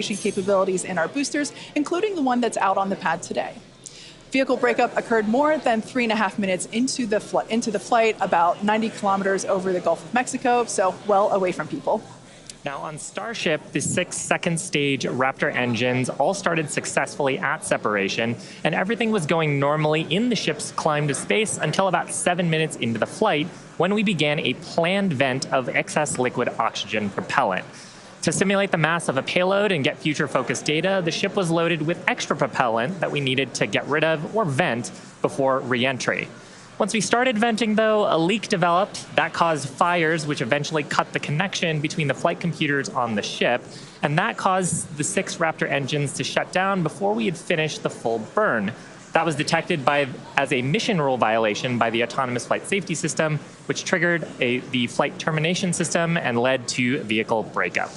capabilities in our boosters, including the one that's out on the pad today. Vehicle breakup occurred more than 3.5 minutes into the flight, about 90 kilometers over the Gulf of Mexico, so well away from people. Now on Starship, the 6 second-stage Raptor engines all started successfully at separation, and everything was going normally in the ship's climb to space until about 7 minutes into the flight, when we began a planned vent of excess liquid oxygen propellant. To simulate the mass of a payload and get future-focused data, the ship was loaded with extra propellant that we needed to get rid of or vent before re-entry. Once we started venting, though, a leak developed that caused fires, which eventually cut the connection between the flight computers on the ship, and that caused the 6 Raptor engines to shut down before we had finished the full burn. That was detected as a mission rule violation by the autonomous flight safety system, which triggered the flight termination system and led to vehicle breakup.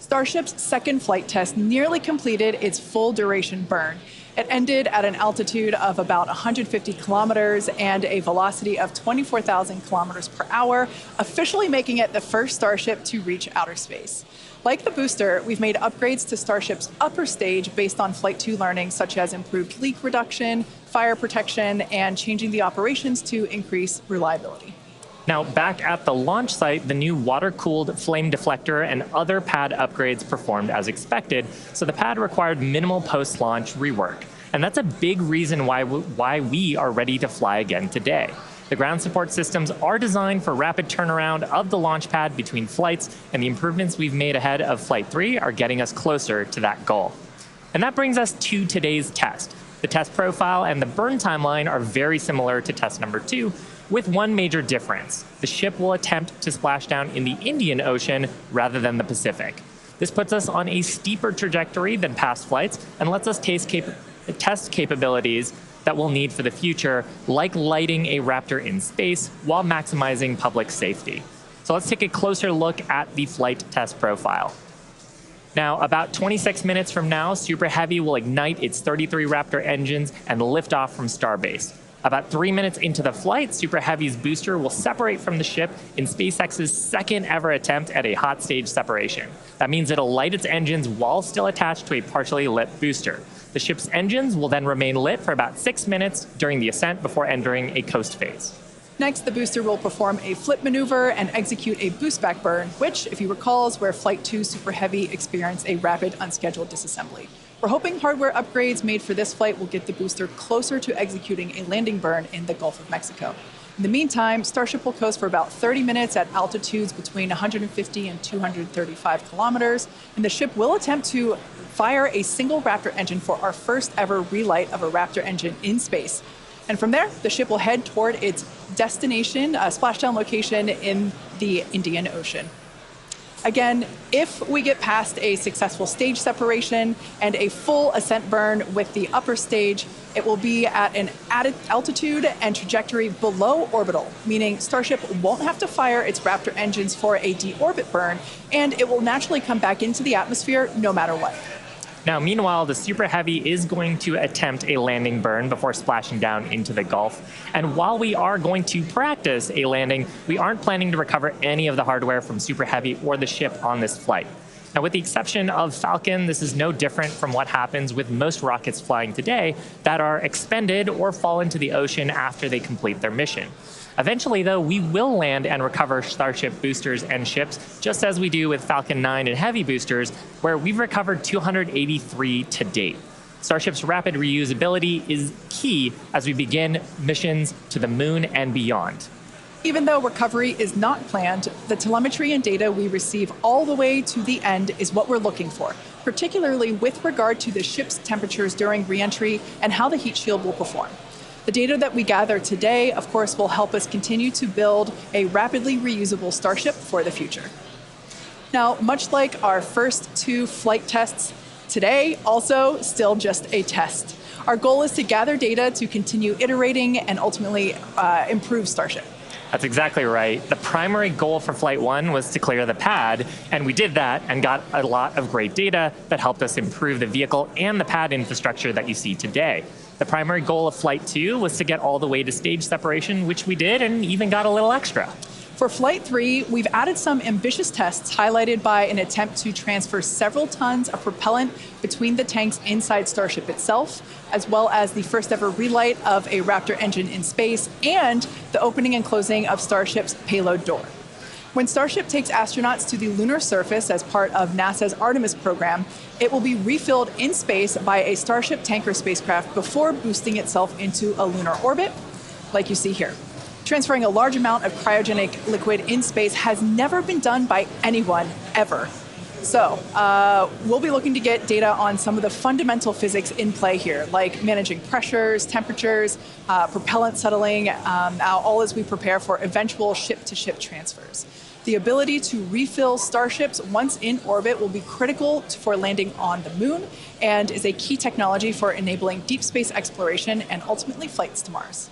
Starship's second flight test nearly completed its full duration burn. It ended at an altitude of about 150 kilometers and a velocity of 24,000 kilometers per hour, officially making it the first Starship to reach outer space. Like the booster, we've made upgrades to Starship's upper stage based on Flight 2 learnings, such as improved leak reduction, fire protection, and changing the operations to increase reliability. Now, back at the launch site, the new water-cooled flame deflector and other pad upgrades performed as expected, so the pad required minimal post-launch rework. And that's a big reason why we are ready to fly again today. The ground support systems are designed for rapid turnaround of the launch pad between flights, and the improvements we've made ahead of Flight 3 are getting us closer to that goal. And that brings us to today's test. The test profile and the burn timeline are very similar to test number 2, with one major difference. The ship will attempt to splash down in the Indian Ocean rather than the Pacific. This puts us on a steeper trajectory than past flights and lets us test capabilities that we'll need for the future, like lighting a Raptor in space while maximizing public safety. So let's take a closer look at the flight test profile. Now, about 26 minutes from now, Super Heavy will ignite its 33 Raptor engines and lift off from Starbase. About 3 minutes into the flight, Super Heavy's booster will separate from the ship in SpaceX's second ever attempt at a hot stage separation. That means it'll light its engines while still attached to a partially lit booster. The ship's engines will then remain lit for about 6 minutes during the ascent before entering a coast phase. Next, the booster will perform a flip maneuver and execute a boost back burn, which, if you recall, is where Flight 2 Super Heavy experienced a rapid unscheduled disassembly. We're hoping hardware upgrades made for this flight will get the booster closer to executing a landing burn in the Gulf of Mexico. In the meantime, Starship will coast for about 30 minutes at altitudes between 150 and 235 kilometers, and the ship will attempt to fire a single Raptor engine for our first ever relight of a Raptor engine in space. And from there, the ship will head toward its destination, splashdown location in the Indian Ocean. Again, if we get past a successful stage separation and a full ascent burn with the upper stage, it will be at an added altitude and trajectory below orbital, meaning Starship won't have to fire its Raptor engines for a deorbit burn, and it will naturally come back into the atmosphere no matter what. Now, meanwhile, the Super Heavy is going to attempt a landing burn before splashing down into the Gulf. And while we are going to practice a landing, we aren't planning to recover any of the hardware from Super Heavy or the ship on this flight. Now, with the exception of Falcon, this is no different from what happens with most rockets flying today that are expended or fall into the ocean after they complete their mission. Eventually, though, we will land and recover Starship boosters and ships, just as we do with Falcon 9 and Heavy boosters, where we've recovered 283 to date. Starship's rapid reusability is key as we begin missions to the moon and beyond. Even though recovery is not planned, the telemetry and data we receive all the way to the end is what we're looking for, particularly with regard to the ship's temperatures during re-entry and how the heat shield will perform. The data that we gather today, of course, will help us continue to build a rapidly reusable Starship for the future. Now, much like our first 2 flight tests, today also still just a test. Our goal is to gather data to continue iterating and ultimately improve Starship. That's exactly right. The primary goal for Flight 1 was to clear the pad, and we did that and got a lot of great data that helped us improve the vehicle and the pad infrastructure that you see today. The primary goal of Flight 2 was to get all the way to stage separation, which we did, and even got a little extra. For Flight 3, we've added some ambitious tests highlighted by an attempt to transfer several tons of propellant between the tanks inside Starship itself, as well as the first ever relight of a Raptor engine in space and the opening and closing of Starship's payload door. When Starship takes astronauts to the lunar surface as part of NASA's Artemis program, it will be refilled in space by a Starship tanker spacecraft before boosting itself into a lunar orbit, like you see here. Transferring a large amount of cryogenic liquid in space has never been done by anyone, ever. So we'll be looking to get data on some of the fundamental physics in play here, like managing pressures, temperatures, propellant settling, all as we prepare for eventual ship-to-ship transfers. The ability to refill starships once in orbit will be critical for landing on the moon and is a key technology for enabling deep space exploration and ultimately flights to Mars.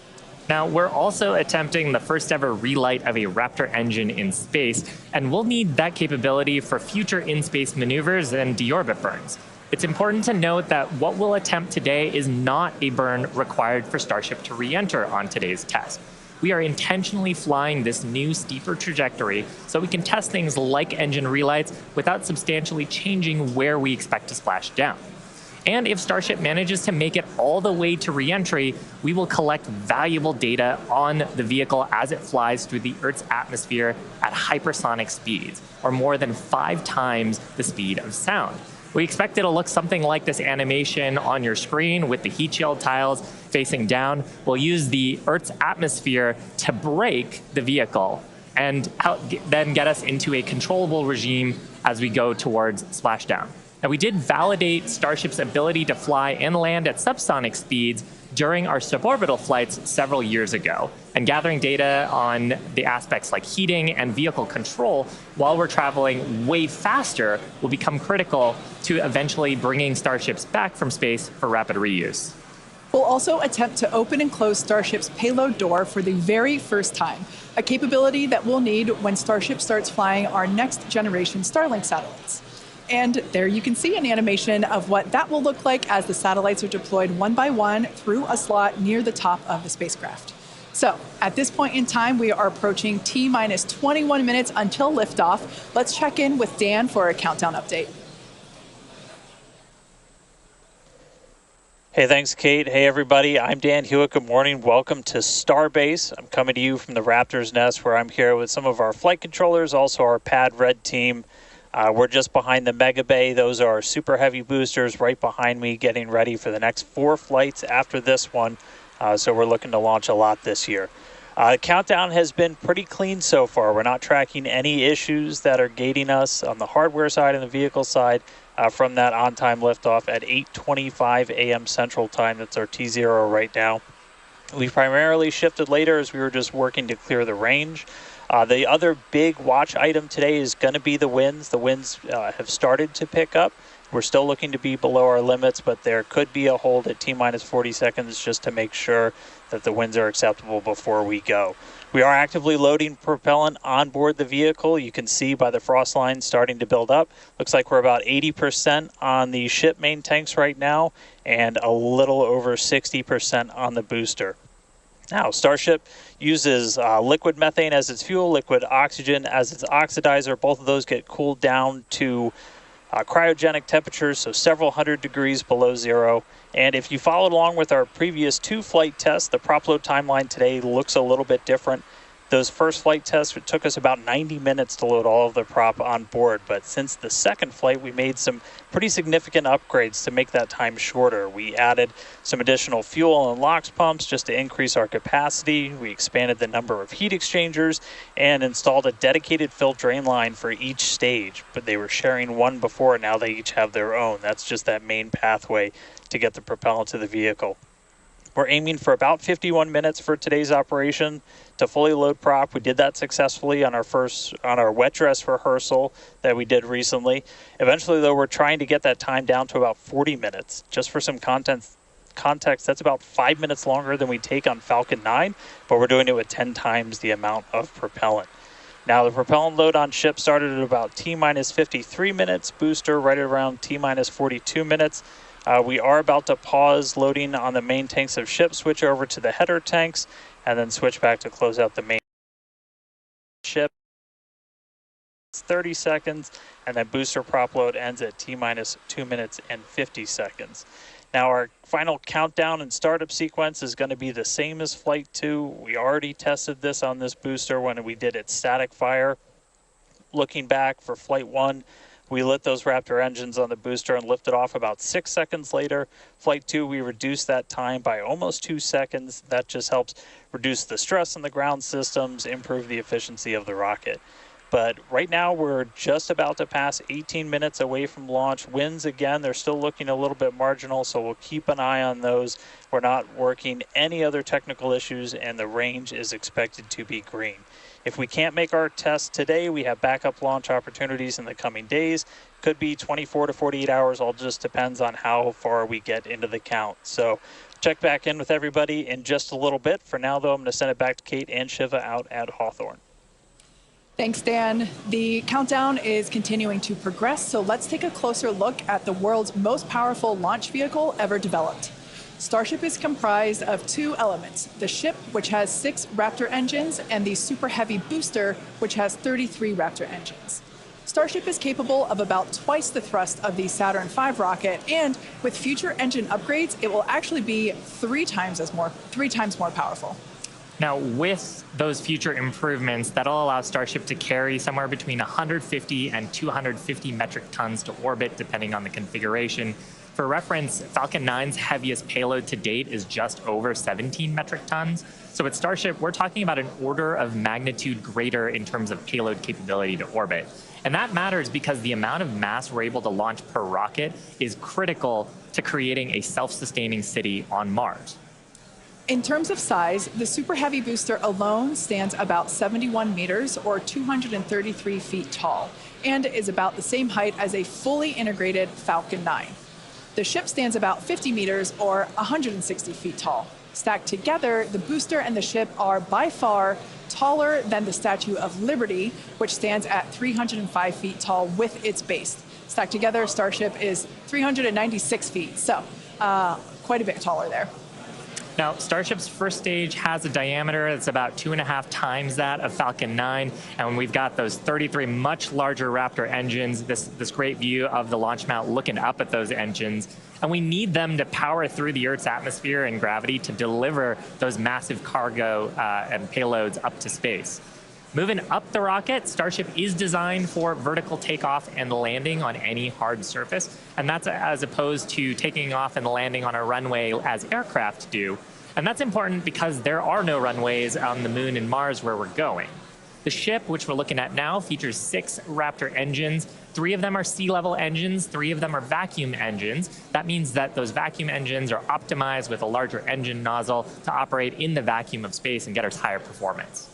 Now, we're also attempting the first ever relight of a Raptor engine in space, and we'll need that capability for future in-space maneuvers and deorbit burns. It's important to note that what we'll attempt today is not a burn required for Starship to re-enter on today's test. We are intentionally flying this new steeper trajectory so we can test things like engine relights without substantially changing where we expect to splash down. And if Starship manages to make it all the way to re-entry, we will collect valuable data on the vehicle as it flies through the Earth's atmosphere at hypersonic speeds, or more than 5 times the speed of sound. We expect it'll look something like this animation on your screen with the heat shield tiles facing down. We'll use the Earth's atmosphere to brake the vehicle and then get us into a controllable regime as we go towards splashdown. Now, we did validate Starship's ability to fly and land at subsonic speeds during our suborbital flights several years ago, and gathering data on the aspects like heating and vehicle control while we're traveling way faster will become critical to eventually bringing Starships back from space for rapid reuse. We'll also attempt to open and close Starship's payload door for the very first time, a capability that we'll need when Starship starts flying our next generation Starlink satellites. And there you can see an animation of what that will look like as the satellites are deployed one by one through a slot near the top of the spacecraft. So at this point in time, we are approaching T-minus 21 minutes until liftoff. Let's check in with Dan for a countdown update. Hey, thanks, Kate. Hey, everybody. I'm Dan Hewitt. Good morning. Welcome to Starbase. I'm coming to you from the Raptor's Nest, where I'm here with some of our flight controllers, also our Pad Red team. We're just behind the Mega Bay. Those are our super heavy boosters right behind me, getting ready for the next 4 flights after this one. So we're looking to launch a lot this year. The countdown has been pretty clean so far. We're not tracking any issues that are gating us on the hardware side and the vehicle side from that on-time liftoff at 8:25 a.m. Central Time. That's our T0 right now. We primarily shifted later as we were just working to clear the range. The other big watch item today is going to be the winds. The winds have started to pick up. We're still looking to be below our limits, but there could be a hold at T-minus 40 seconds just to make sure that the winds are acceptable before we go. We are actively loading propellant on board the vehicle. You can see by the frost lines starting to build up. Looks like we're about 80% on the ship main tanks right now and a little over 60% on the booster. Now, Starship uses liquid methane as its fuel, liquid oxygen as its oxidizer. Both of those get cooled down to cryogenic temperatures, so several hundred degrees below zero. And if you followed along with our previous 2 flight tests, the prop load timeline today looks a little bit different. Those first flight tests, it took us about 90 minutes to load all of the prop on board. But since the second flight, we made some pretty significant upgrades to make that time shorter. We added some additional fuel and LOX pumps just to increase our capacity. We expanded the number of heat exchangers and installed a dedicated fill drain line for each stage. But they were sharing one before, now they each have their own. That's just that main pathway to get the propellant to the vehicle. We're aiming for about 51 minutes for today's operation to fully load prop. We did that successfully on our wet dress rehearsal that we did recently. Eventually, though, we're trying to get that time down to about 40 minutes. Just for some context, that's about 5 minutes longer than we take on Falcon 9, but we're doing it with 10 times the amount of propellant. Now, the propellant load on ship started at about T-minus 53 minutes, booster right around T-minus 42 minutes. We are about to pause loading on the main tanks of ship, switch over to the header tanks, and then switch back to close out the main ship. 30 seconds, and then booster prop load ends at T-minus 2 minutes and 50 seconds. Now our final countdown and startup sequence is going to be the same as Flight 2. We already tested this on this booster when we did its static fire. Looking back for Flight 1, we lit those Raptor engines on the booster and lifted off about 6 seconds later. Flight 2, we reduced that time by almost 2 seconds. That just helps reduce the stress on the ground systems, improve the efficiency of the rocket. But right now, we're just about to pass 18 minutes away from launch. Winds, again, they're still looking a little bit marginal, so we'll keep an eye on those. We're not working any other technical issues, and the range is expected to be green. If we can't make our test today, we have backup launch opportunities in the coming days. Could be 24 to 48 hours, all just depends on how far we get into the count. So check back in with everybody in just a little bit. For now, though, I'm going to send it back to Kate and Shiva out at Hawthorne. Thanks, Dan. The countdown is continuing to progress, so let's take a closer look at the world's most powerful launch vehicle ever developed. Starship is comprised of two elements, the ship, which has 6 Raptor engines, and the Super Heavy booster, which has 33 Raptor engines. Starship is capable of about twice the thrust of the Saturn V rocket, and with future engine upgrades, it will actually be 3 times more powerful. Now, with those future improvements, that'll allow Starship to carry somewhere between 150 and 250 metric tons to orbit, depending on the configuration. For reference, Falcon 9's heaviest payload to date is just over 17 metric tons. So with Starship, we're talking about an order of magnitude greater in terms of payload capability to orbit. And that matters because the amount of mass we're able to launch per rocket is critical to creating a self-sustaining city on Mars. In terms of size, the Super Heavy booster alone stands about 71 meters or 233 feet tall and is about the same height as a fully integrated Falcon 9. The ship stands about 50 meters or 160 feet tall. Stacked together, the booster and the ship are by far taller than the Statue of Liberty, which stands at 305 feet tall with its base. Stacked together, Starship is 396 feet, so quite a bit taller there. Now, Starship's first stage has a diameter that's about 2.5 times that of Falcon 9, and we've got those 33 much larger Raptor engines, this great view of the launch mount looking up at those engines, and we need them to power through the Earth's atmosphere and gravity to deliver those massive cargo and payloads up to space. Moving up the rocket, Starship is designed for vertical takeoff and landing on any hard surface, and that's as opposed to taking off and landing on a runway as aircraft do. And that's important because there are no runways on the Moon and Mars where we're going. The ship, which we're looking at now, features 6 Raptor engines. 3 of them are sea-level engines, 3 of them are vacuum engines. That means that those vacuum engines are optimized with a larger engine nozzle to operate in the vacuum of space and get us higher performance.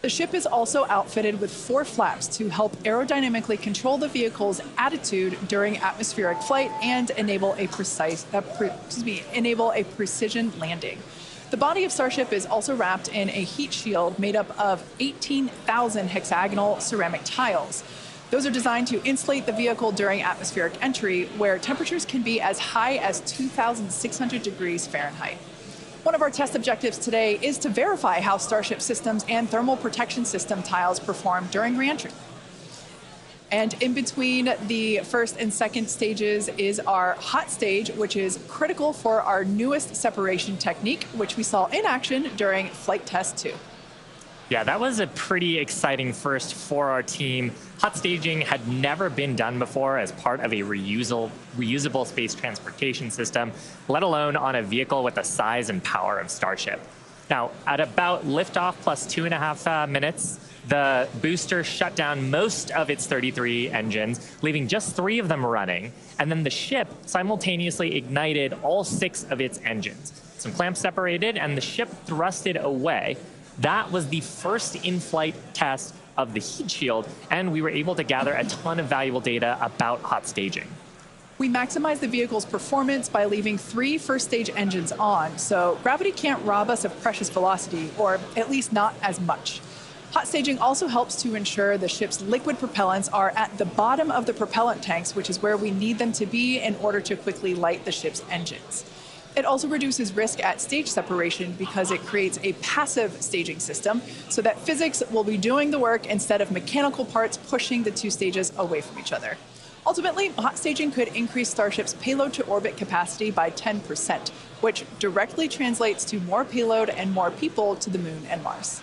The ship is also outfitted with 4 flaps to help aerodynamically control the vehicle's attitude during atmospheric flight and enable a precision landing. The body of Starship is also wrapped in a heat shield made up of 18,000 hexagonal ceramic tiles. Those are designed to insulate the vehicle during atmospheric entry, where temperatures can be as high as 2,600 degrees Fahrenheit. One of our test objectives today is to verify how Starship systems and thermal protection system tiles perform during reentry. And in between the first and second stages is our hot stage, which is critical for our newest separation technique, which we saw in action during Flight Test 2. Yeah, that was a pretty exciting first for our team. Hot staging had never been done before as part of a reusable space transportation system, let alone on a vehicle with the size and power of Starship. Now, at about liftoff plus 2.5 minutes, the booster shut down most of its 33 engines, leaving just 3 of them running, and then the ship simultaneously ignited all 6 of its engines. Some clamps separated, and the ship thrusted away. That was the first in-flight test of the heat shield, and we were able to gather a ton of valuable data about hot staging. We maximized the vehicle's performance by leaving 3 first-stage engines on, so gravity can't rob us of precious velocity, or at least not as much. Hot staging also helps to ensure the ship's liquid propellants are at the bottom of the propellant tanks, which is where we need them to be in order to quickly light the ship's engines. It also reduces risk at stage separation because it creates a passive staging system so that physics will be doing the work instead of mechanical parts pushing the two stages away from each other. Ultimately, hot staging could increase Starship's payload to orbit capacity by 10%, which directly translates to more payload and more people to the Moon and Mars.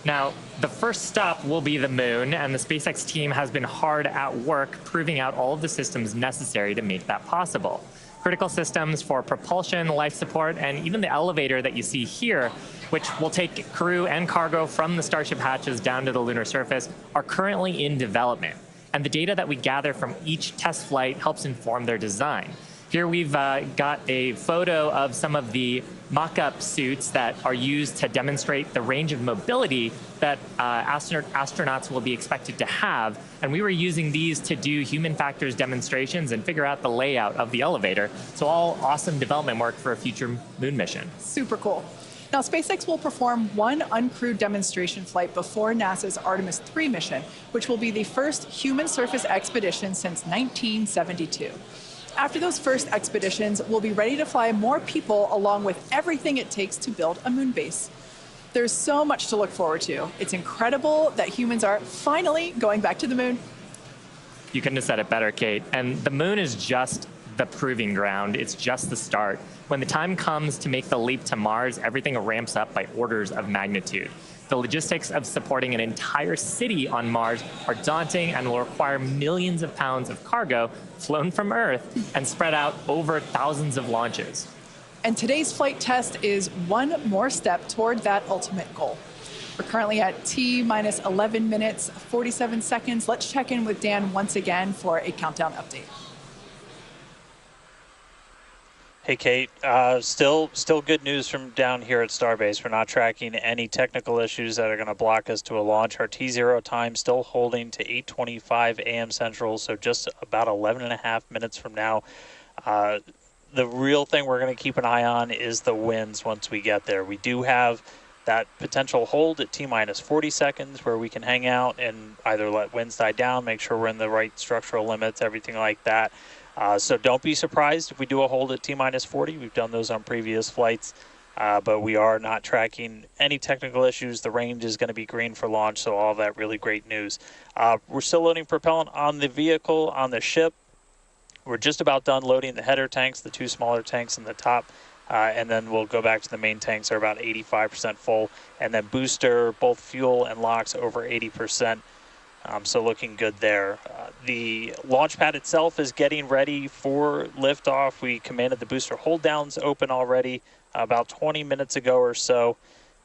Now, the first stop will be the Moon, and the SpaceX team has been hard at work proving out all of the systems necessary to make that possible. Critical systems for propulsion, life support, and even the elevator that you see here, which will take crew and cargo from the Starship hatches down to the lunar surface, are currently in development. And the data that we gather from each test flight helps inform their design. Here we've got a photo of some of the mock-up suits that are used to demonstrate the range of mobility that astronauts will be expected to have. And we were using these to do human factors demonstrations and figure out the layout of the elevator. So all awesome development work for a future moon mission. Super cool. Now, SpaceX will perform one uncrewed demonstration flight before NASA's Artemis 3 mission, which will be the first human surface expedition since 1972. After those first expeditions, we'll be ready to fly more people along with everything it takes to build a moon base. There's so much to look forward to. It's incredible that humans are finally going back to the moon. You couldn't have said it better, Kate. And the moon is just the proving ground. It's just the start. When the time comes to make the leap to Mars, everything ramps up by orders of magnitude. The logistics of supporting an entire city on Mars are daunting and will require millions of pounds of cargo flown from Earth and spread out over thousands of launches. And today's flight test is one more step toward that ultimate goal. We're currently at T minus 11 minutes, 47 seconds. Let's check in with Dan once again for a countdown update. Hey, Kate. Still good news from down here at Starbase. We're not tracking any technical issues that are going to block us to a launch. Our T0 time still holding to 8:25 a.m. Central, so just about 11 and a half minutes from now. The real thing we're going to keep an eye on is the winds once we get there. We do have that potential hold at T minus 40 seconds where we can hang out and either let winds die down, make sure we're in the right structural limits, everything like that. So don't be surprised if we do a hold at T minus 40. We've done those on previous flights, but we are not tracking any technical issues. The range is going to be green for launch, so all that really great news. We're still loading propellant on the vehicle, on the ship. We're just about done loading the header tanks, the two smaller tanks in the top, and then we'll go back to the main tanks. They're about 85% full, and then booster, both fuel and LOX over 80%. So looking good there. The launch pad itself is getting ready for liftoff. We commanded the booster hold downs open already about 20 minutes ago or so.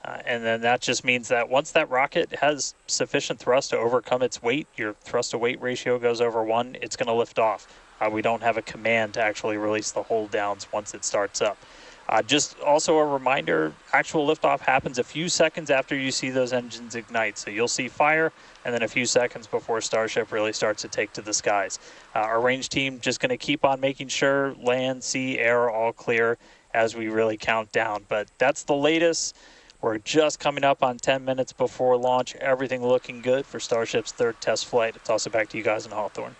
And then that just means that once that rocket has sufficient thrust to overcome its weight, your thrust to weight ratio goes over 1, it's going to lift off. We don't have a command to actually release the hold downs once it starts up. Just also a reminder, actual liftoff happens a few seconds after you see those engines ignite. So you'll see fire, and then a few seconds before Starship really starts to take to the skies. Our range team just going to keep on making sure land, sea, air are all clear as we really count down. But that's the latest. We're just coming up on 10 minutes before launch. Everything looking good for Starship's third test flight. I'll toss it back to you guys in Hawthorne.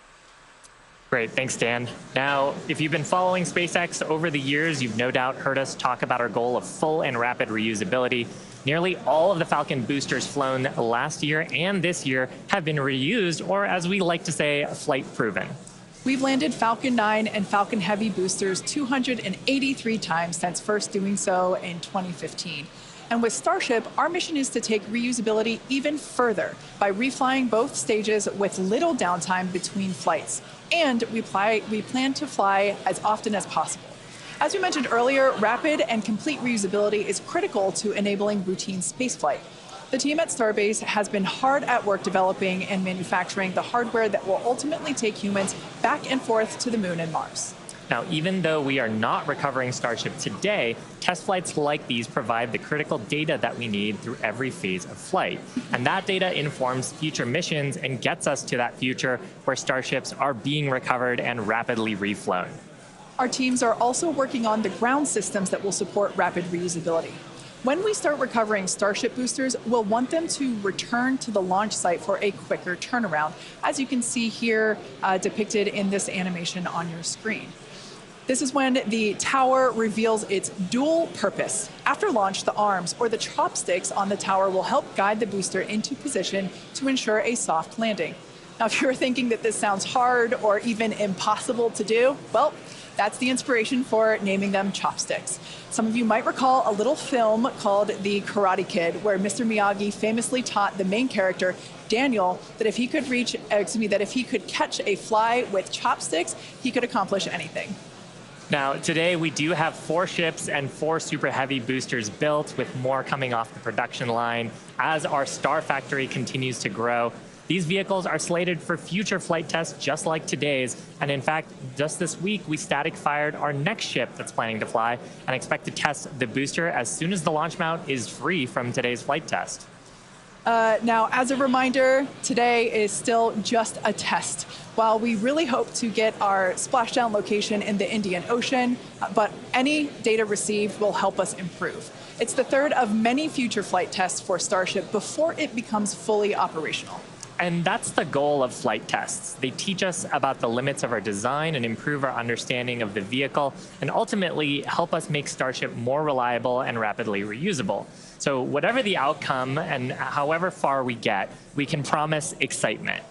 Great, thanks, Dan. Now, if you've been following SpaceX over the years, you've no doubt heard us talk about our goal of full and rapid reusability. Nearly all of the Falcon boosters flown last year and this year have been reused, or as we like to say, flight proven. We've landed Falcon 9 and Falcon Heavy boosters 283 times since first doing so in 2015. And with Starship, our mission is to take reusability even further by reflying both stages with little downtime between flights. And we plan to fly as often as possible. As we mentioned earlier, rapid and complete reusability is critical to enabling routine spaceflight. The team at Starbase has been hard at work developing and manufacturing the hardware that will ultimately take humans back and forth to the moon and Mars. Now, even though we are not recovering Starship today, test flights like these provide the critical data that we need through every phase of flight. And that data informs future missions and gets us to that future where Starships are being recovered and rapidly reflown. Our teams are also working on the ground systems that will support rapid reusability. When we start recovering Starship boosters, we'll want them to return to the launch site for a quicker turnaround, as you can see here depicted in this animation on your screen. This is when the tower reveals its dual purpose. After launch, the arms or the chopsticks on the tower will help guide the booster into position to ensure a soft landing. Now, if you're thinking that this sounds hard or even impossible to do, well, that's the inspiration for naming them chopsticks. Some of you might recall a little film called The Karate Kid, where Mr. Miyagi famously taught the main character, Daniel, that if he could catch a fly with chopsticks, he could accomplish anything. Now, today we do have 4 ships and 4 Super Heavy boosters built, with more coming off the production line as our Star Factory continues to grow. These vehicles are slated for future flight tests just like today's, and in fact, just this week we static fired our next ship that's planning to fly and expect to test the booster as soon as the launch mount is free from today's flight test. Now, as a reminder, today is still just a test. While we really hope to get our splashdown location in the Indian Ocean, but any data received will help us improve. It's the third of many future flight tests for Starship before it becomes fully operational. And that's the goal of flight tests. They teach us about the limits of our design and improve our understanding of the vehicle, and ultimately help us make Starship more reliable and rapidly reusable. So whatever the outcome and however far we get, we can promise excitement.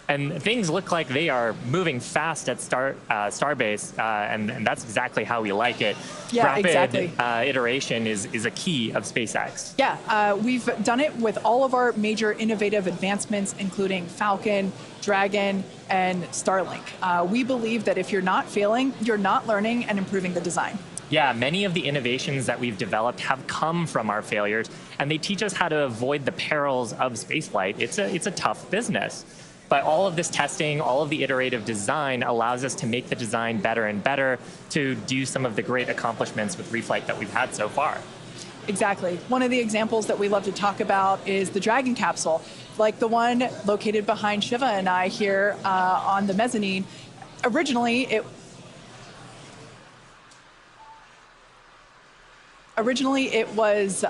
And things look like they are moving fast at Starbase, and that's exactly how we like it. Yeah, Rapid exactly. Iteration is a key of SpaceX. Yeah, we've done it with all of our major innovative advancements, including Falcon, Dragon, and Starlink. We believe that if you're not failing, you're not learning and improving the design. Yeah, many of the innovations that we've developed have come from our failures, and they teach us how to avoid the perils of spaceflight. It's a tough business. But all of this testing, all of the iterative design allows us to make the design better and better to do some of the great accomplishments with reflight that we've had so far. Exactly. One of the examples that we love to talk about is the Dragon capsule, like the one located behind Shiva and I here on the mezzanine. Originally, it was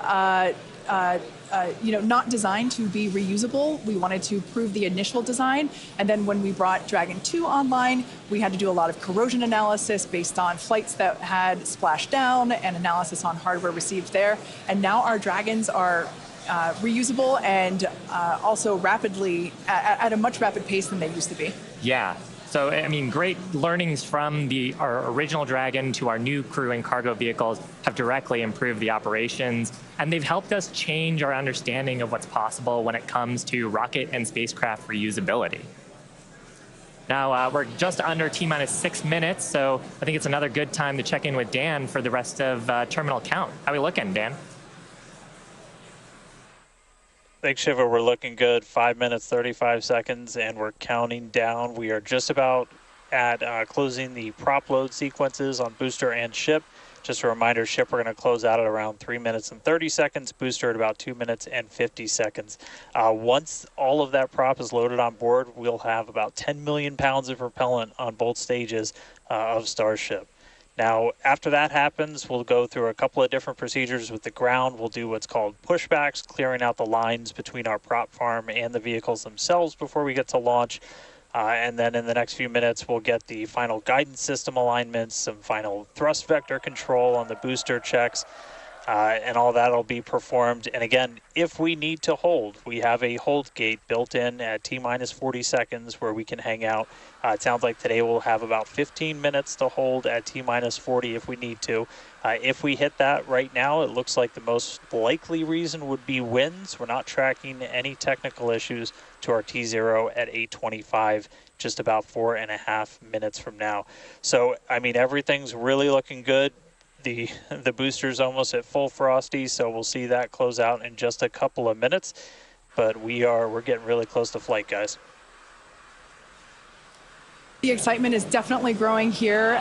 not designed to be reusable. We wanted to prove the initial design, and then when we brought Dragon 2 online, we had to do a lot of corrosion analysis based on flights that had splashed down and analysis on hardware received there. And now our Dragons are reusable and also rapidly at a much rapid pace than they used to be. Yeah. So, I mean, great learnings from our original Dragon to our new crew and cargo vehicles have directly improved the operations, and they've helped us change our understanding of what's possible when it comes to rocket and spacecraft reusability. Now, we're just under T-minus 6 minutes, so I think it's another good time to check in with Dan for the rest of terminal count. How are we looking, Dan? Thanks, Shiva. We're looking good. 5 minutes, 35 seconds, and we're counting down. We are just about at closing the prop load sequences on booster and ship. Just a reminder, ship we're going to close out at around 3 minutes and 30 seconds, booster at about 2 minutes and 50 seconds. Once all of that prop is loaded on board, we'll have about 10 million pounds of propellant on both stages of Starship. Now, after that happens, we'll go through a couple of different procedures with the ground. We'll do what's called pushbacks, clearing out the lines between our prop farm and the vehicles themselves before we get to launch. And then in the next few minutes, we'll get the final guidance system alignments, some final thrust vector control on the booster checks, and all that will be performed. And again, if we need to hold, we have a hold gate built in at T-minus 40 seconds where we can hang out. It sounds like today we'll have about 15 minutes to hold at T-minus 40 if we need to. If we hit that right now, it looks like the most likely reason would be winds. We're not tracking any technical issues to our T0 at 8:25, just about 4.5 minutes from now. So, I mean, everything's really looking good. The booster's almost at full frosty, so we'll see that close out in just a couple of minutes. But we're getting really close to flight, guys. The excitement is definitely growing here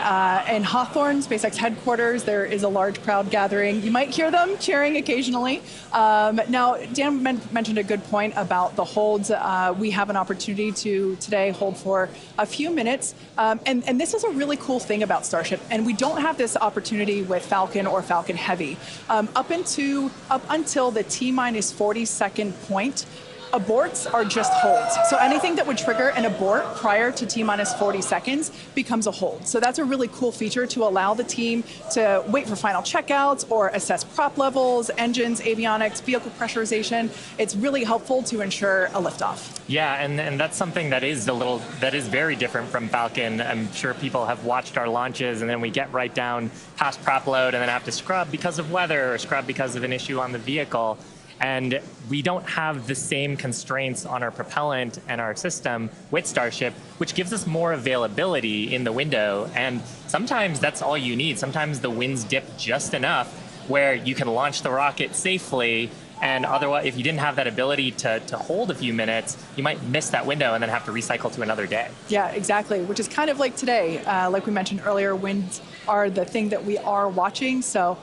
in Hawthorne, SpaceX headquarters. There is a large crowd gathering. You might hear them cheering occasionally. Now, Dan mentioned a good point about the holds. We have an opportunity to today hold for a few minutes. And this is a really cool thing about Starship. And we don't have this opportunity with Falcon or Falcon Heavy. Up until the T-minus 40 second point, Aborts are just holds. So anything that would trigger an abort prior to T-minus 40 seconds becomes a hold. So that's a really cool feature to allow the team to wait for final checkouts or assess prop levels, engines, avionics, vehicle pressurization. It's really helpful to ensure a liftoff. Yeah, and that's something that is very different from Falcon. I'm sure people have watched our launches, and then we get right down past prop load and then have to scrub because of weather or scrub because of an issue on the vehicle. And we don't have the same constraints on our propellant and our system with Starship, which gives us more availability in the window. And sometimes that's all you need. Sometimes the winds dip just enough where you can launch the rocket safely. And otherwise, if you didn't have that ability to hold a few minutes, you might miss that window and then have to recycle to another day. Yeah, exactly, which is kind of like today. Like we mentioned earlier, winds are the thing that we are watching, so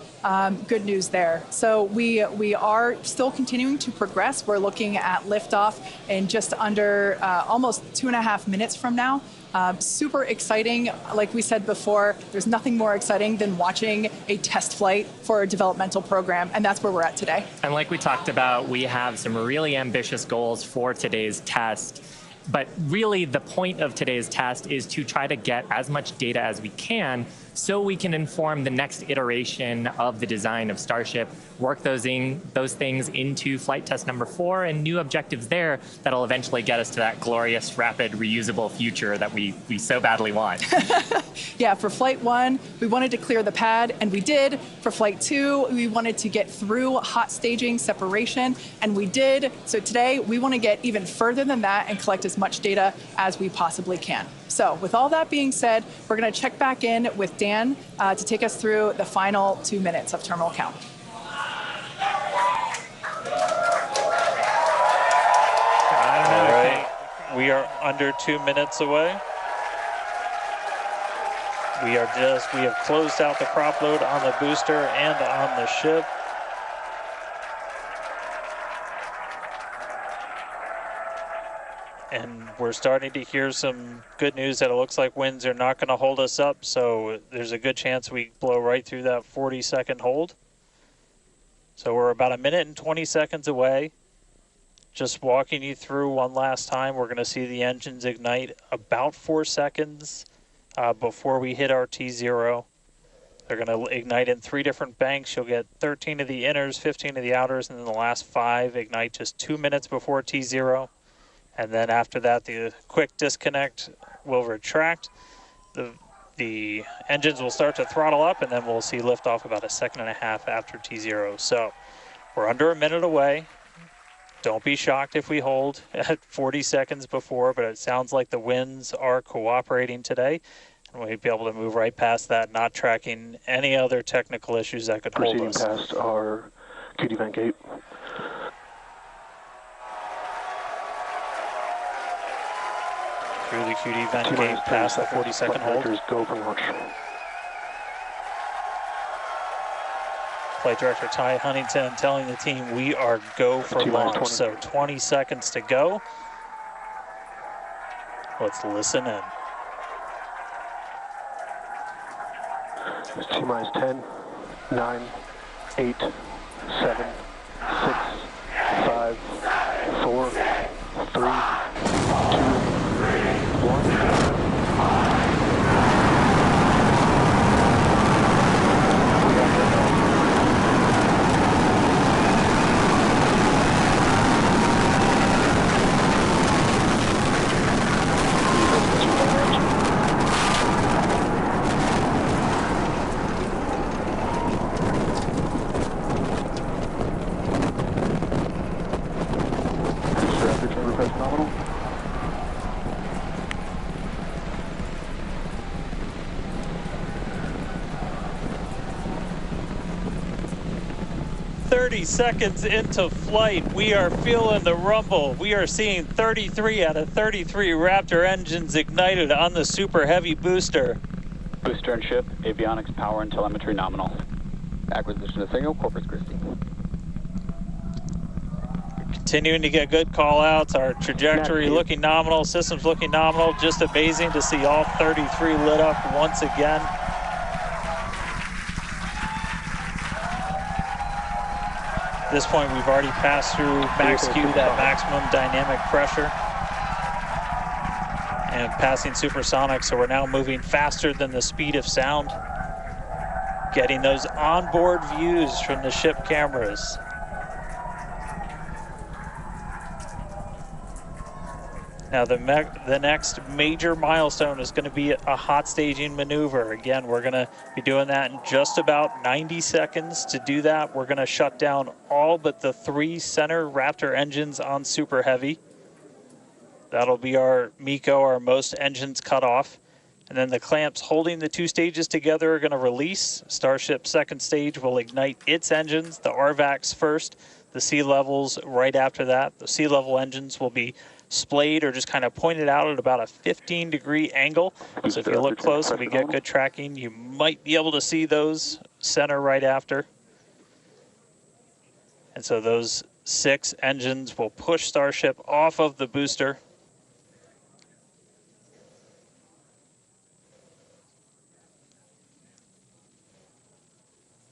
good news there. So we are still continuing to progress. We're looking at liftoff in just under almost 2.5 minutes from now. Super exciting. Like we said before, there's nothing more exciting than watching a test flight for a developmental program, and that's where we're at today. And like we talked about, we have some really ambitious goals for today's test. But really, the point of today's test is to try to get as much data as we can so we can inform the next iteration of the design of Starship, work those things into flight test number 4 and new objectives there that'll eventually get us to that glorious, rapid, reusable future that we so badly want. Yeah, for flight 1, we wanted to clear the pad, and we did. For flight 2, we wanted to get through hot staging separation, and we did. So today, we want to get even further than that and collect as much data as we possibly can. So with all that being said, we're going to check back in with Dan to take us through the final 2 minutes of terminal count. All right, we are under 2 minutes away. We have closed out the prop load on the booster and on the ship. And we're starting to hear some good news that it looks like winds are not going to hold us up, so there's a good chance we blow right through that 40-second hold. So we're about 1 minute and 20 seconds away. Just walking you through one last time, we're going to see the engines ignite about 4 seconds before we hit our T0. They're going to ignite in 3 different banks. You'll get 13 of the inners, 15 of the outers, and then the last 5 ignite just 2 minutes before T0. And then after that, the quick disconnect will retract. The engines will start to throttle up, and then we'll see liftoff about 1.5 seconds after T0. So we're under 1 minute away. Don't be shocked if we hold at 40 seconds before, but it sounds like the winds are cooperating today. And we'll be able to move right past that, not tracking any other technical issues that could hold us. Proceeding past our QD vent gate. Through the QD vent gate past the 40-second hold. Go for launch. Flight Director Ty Huntington telling the team we are go for launch. So 20 seconds to go. Let's listen in. It's T-minus 10, 9, 8, 7, 6, 5, 4, 3, 2, 1. Nominal. 30 seconds into flight, we are feeling the rumble. We are seeing 33 out of 33 Raptor engines ignited on the Super Heavy booster. Booster and ship, avionics, power, and telemetry nominal. Acquisition of signal, Corpus Christi. Continuing to get good call-outs. Our trajectory looking nominal, systems looking nominal. Just amazing to see all 33 lit up once again. this point, we've already passed through max Q, that maximum dynamic pressure, and passing supersonic, so we're now moving faster than the speed of sound, getting those onboard views from the ship cameras. Now the next major milestone is going to be a hot staging maneuver. Again, we're going to be doing that in just about 90 seconds. To do that, we're going to shut down all but the 3 center Raptor engines on Super Heavy. That'll be our MECO, our most engines cut off. And then the clamps holding the 2 stages together are going to release. Starship's second stage will ignite its engines, the RVACs first, the sea levels right after that. The sea level engines will be splayed or just kind of pointed out at about a 15-degree angle. So if you look close and we get good tracking, you might be able to see those center right after. And so those 6 engines will push Starship off of the booster.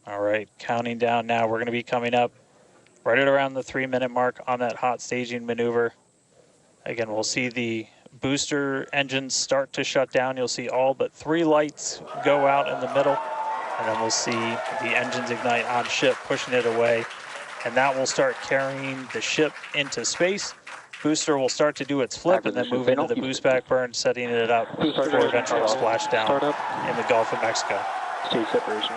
All right, counting down now. We're going to be coming up right at around the 3-minute mark on that hot staging maneuver. Again, we'll see the booster engines start to shut down. You'll see all but 3 lights go out in the middle. And then we'll see the engines ignite on ship, pushing it away. And that will start carrying the ship into space. Booster will start to do its flip and then move into the boost back burn, setting it up for eventual splashdown in the Gulf of Mexico. Stage separation.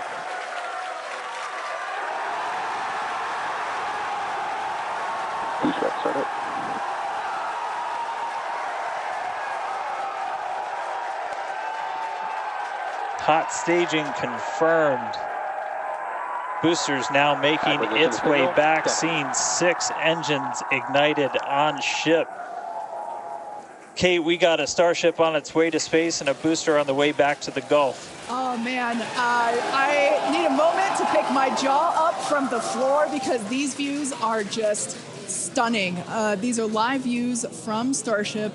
Boost back startup. Hot staging confirmed. Boosters now making its way back, seeing 6 engines ignited on ship. Kate, we got a Starship on its way to space and a booster on the way back to the Gulf. Oh man, I need a moment to pick my jaw up from the floor because these views are just stunning. These are live views from Starship.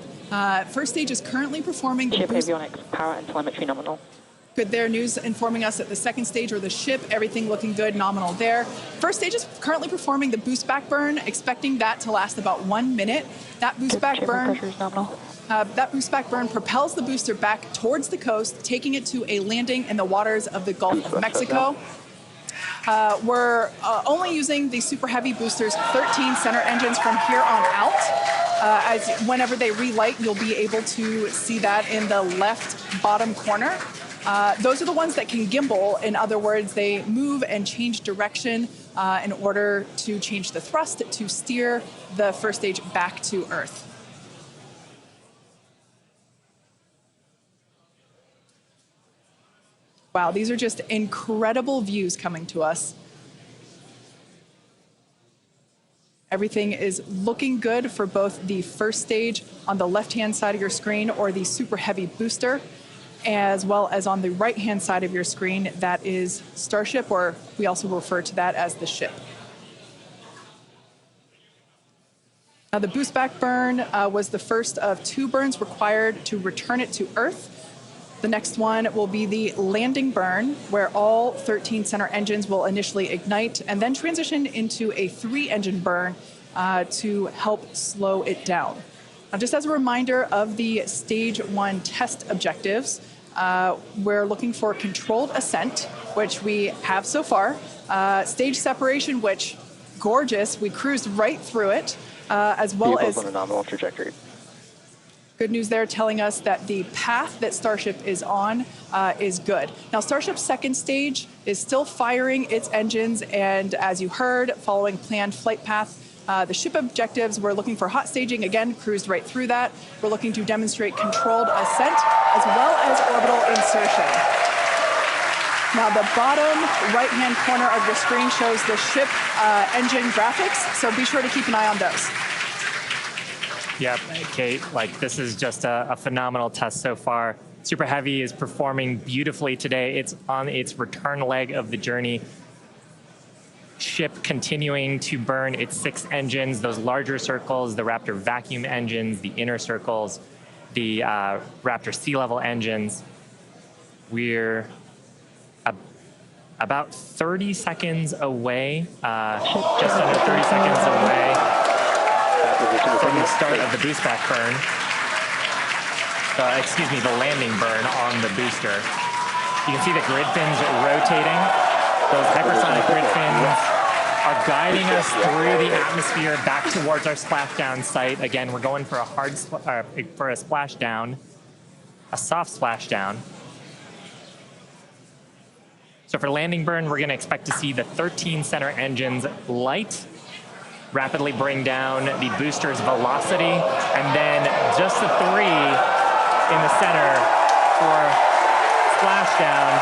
First stage is currently performing the ship avionics, power and telemetry nominal. Good there, news informing us that the second stage or the ship, everything looking good, nominal there. First stage is currently performing the boost back burn, expecting that to last about 1 minute. That boost back burn, propels the booster back towards the coast, taking it to a landing in the waters of the Gulf of Mexico. We're only using the Super Heavy booster's 13 center engines from here on out. As whenever they relight, you'll be able to see that in the left bottom corner. Those are the ones that can gimbal. In other words, they move and change direction in order to change the thrust to steer the first stage back to Earth. Wow, these are just incredible views coming to us. Everything is looking good for both the first stage on the left-hand side of your screen or the Super Heavy booster, as well as on the right-hand side of your screen, that is Starship, or we also refer to that as the ship. Now, the boost back burn was the first of 2 burns required to return it to Earth. The next one will be the landing burn, where all 13 center engines will initially ignite and then transition into a 3-engine burn to help slow it down. Now, just as a reminder of the stage 1 test objectives, we're looking for controlled ascent, which we have so far. Stage separation, which gorgeous, we cruised right through it, as well as on a nominal trajectory. Good news there, telling us that the path that Starship is on is good. Now, Starship's second stage is still firing its engines, and as you heard, following planned flight path. The ship objectives, we're looking for hot staging, again, cruised right through that. We're looking to demonstrate controlled ascent, as well as orbital insertion. Now, the bottom right-hand corner of your screen shows the ship engine graphics, so be sure to keep an eye on those. Yep, Kate, this is just a phenomenal test so far. Super Heavy is performing beautifully today. It's on its return leg of the journey. Ship continuing to burn its 6 engines, those larger circles, the Raptor vacuum engines, the inner circles, the Raptor sea level engines. We're about 30 seconds away, just under 30 seconds away from the start of the boost back burn. Excuse me, the landing burn on the booster. You can see the grid fins rotating. Those hypersonic grid fins are guiding us through the atmosphere back towards our splashdown site. Again, we're going for a splashdown, a soft splashdown. So for landing burn, we're going to expect to see the 13 center engines light, rapidly bring down the booster's velocity, and then just the 3 in the center for splashdown.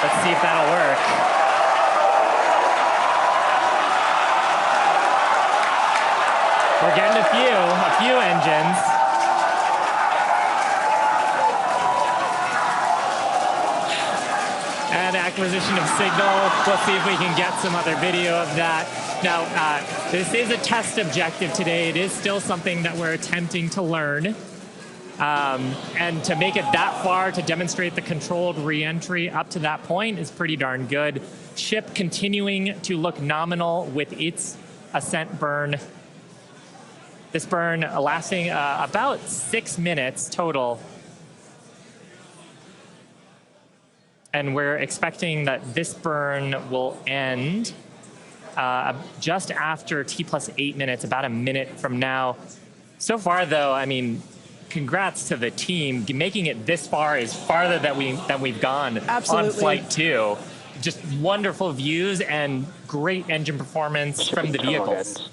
Let's see if that'll work. We're getting a few engines. And acquisition of signal. We'll see if we can get some other video of that. Now, this is a test objective today. It is still something that we're attempting to learn. And to make it that far, to demonstrate the controlled re-entry up to that point is pretty darn good. Ship continuing to look nominal with its Ascent burn. This burn lasting about 6 minutes total. And we're expecting that this burn will end just after T+8 minutes, about a minute from now. So far, though, I mean, congrats to the team. Making it this far is farther than we've gone on Flight 2. Just wonderful views and great engine performance from the vehicles.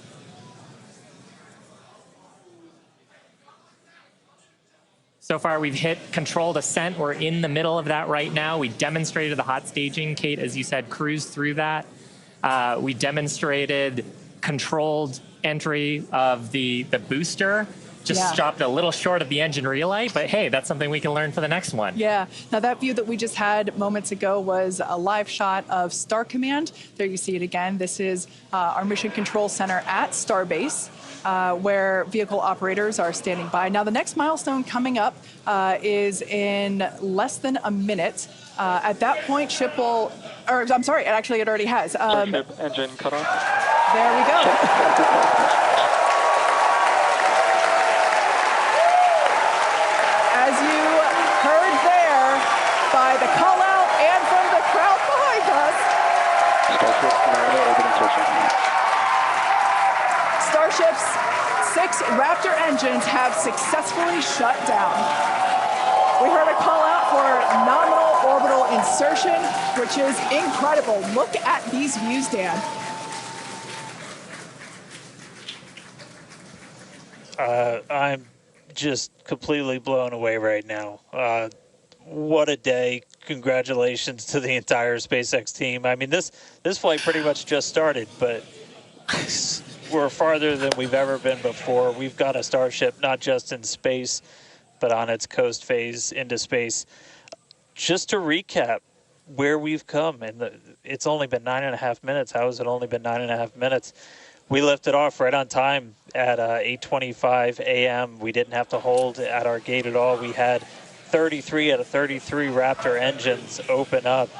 So far, we've hit controlled ascent. We're in the middle of that right now. We demonstrated the hot staging. Kate, as you said, cruised through that. We demonstrated controlled entry of the booster. Just stopped a little short of the engine relight, but hey, that's something we can learn for the next one. Yeah. Now that view that we just had moments ago was a live shot of Star Command. There you see it again. This is our Mission Control Center at Starbase, where vehicle operators are standing by. Now the next milestone coming up is in less than a minute. At that point, ship will, or I'm sorry, actually it already has. Starship engine cut off. There we go. As you heard there, by the call out and from the crowd behind us, Starship normal orbit insertion. Starship's 6 Raptor engines have successfully shut down. We heard a call out for nominal orbital insertion, which is incredible. Look at these views, Dan. I'm just completely blown away right now. What a day. Congratulations to the entire SpaceX team. I mean, this flight pretty much just started, but we're farther than we've ever been before. We've got a Starship not just in space, but on its coast phase into space. Just to recap where we've come, and it's only been 9.5 minutes. How has it only been 9.5 minutes? We lifted off right on time at 8:25 a.m. We didn't have to hold at our gate at all. We had 33 out of 33 Raptor engines open up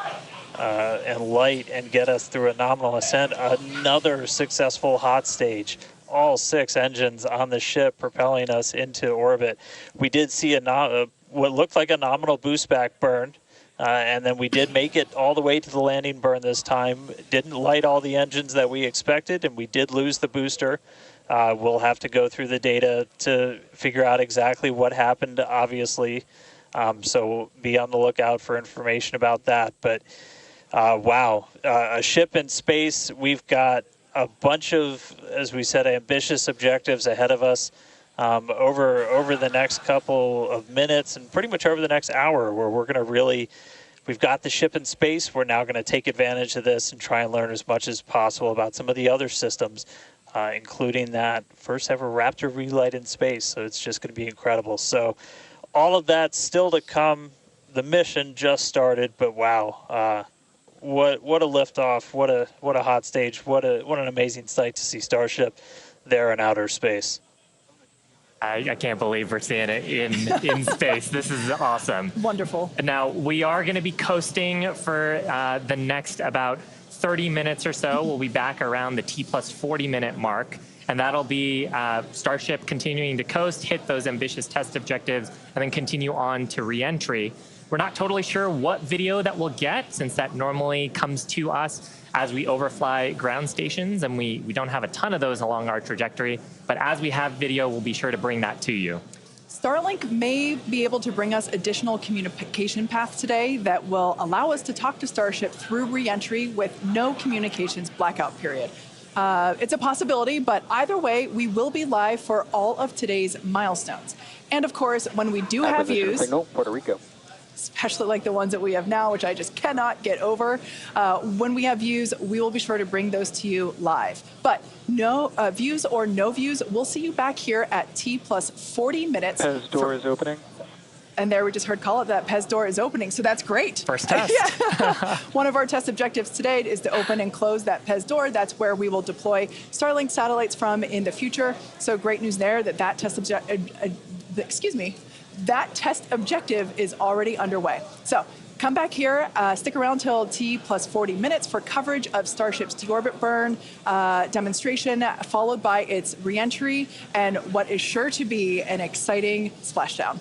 and light and get us through a nominal ascent. Another successful hot stage. All 6 engines on the ship propelling us into orbit. We did see what looked like a nominal boost back burn. And then we did make it all the way to the landing burn this time. Didn't light all the engines that we expected, and we did lose the booster. We'll have to go through the data to figure out exactly what happened, obviously. So be on the lookout for information about that. But wow, a ship in space. We've got a bunch of, as we said, ambitious objectives ahead of us. Over the next couple of minutes and pretty much over the next hour, where we're going to really, we've got the ship in space. We're now going to take advantage of this and try and learn as much as possible about some of the other systems, including that first ever Raptor relight in space. So it's just going to be incredible. So all of that still to come. The mission just started, but wow, what a liftoff! What a hot stage! What an amazing sight to see Starship there in outer space. I can't believe we're seeing it in space. This is awesome. Wonderful. Now, we are going to be coasting for the next about 30 minutes or so. We'll be back around the T plus 40-minute mark. And that'll be Starship continuing to coast, hit those ambitious test objectives, and then continue on to re-entry. We're not totally sure what video that we'll get, since that normally comes to us as we overfly ground stations, and we don't have a ton of those along our trajectory. But as we have video, we'll be sure to bring that to you. Starlink may be able to bring us additional communication paths today that will allow us to talk to Starship through re-entry with no communications blackout period. It's a possibility, but either way, we will be live for all of today's milestones. And of course, when we do have views, signal, Puerto Rico. especially like the ones that we have now, which I just cannot get over, when we have views, we will be sure to bring those to you live. But no views or no views, we'll see you back here at T plus 40 minutes. Pez door is opening. And there we just heard call it that Pez door is opening, so that's great. First test. Yeah. One of our test objectives today is to open and close that Pez door. That's where we will deploy Starlink satellites from in the future. So great news there that that test objective is already underway. So come back here, stick around till T plus 40 minutes for coverage of Starship's deorbit burn demonstration, followed by its reentry and what is sure to be an exciting splashdown.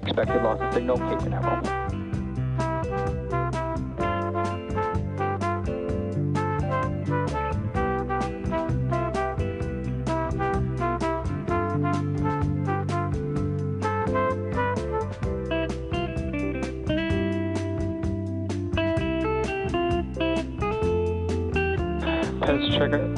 Expected loss of signal, Cape Canaveral. Pez trigger.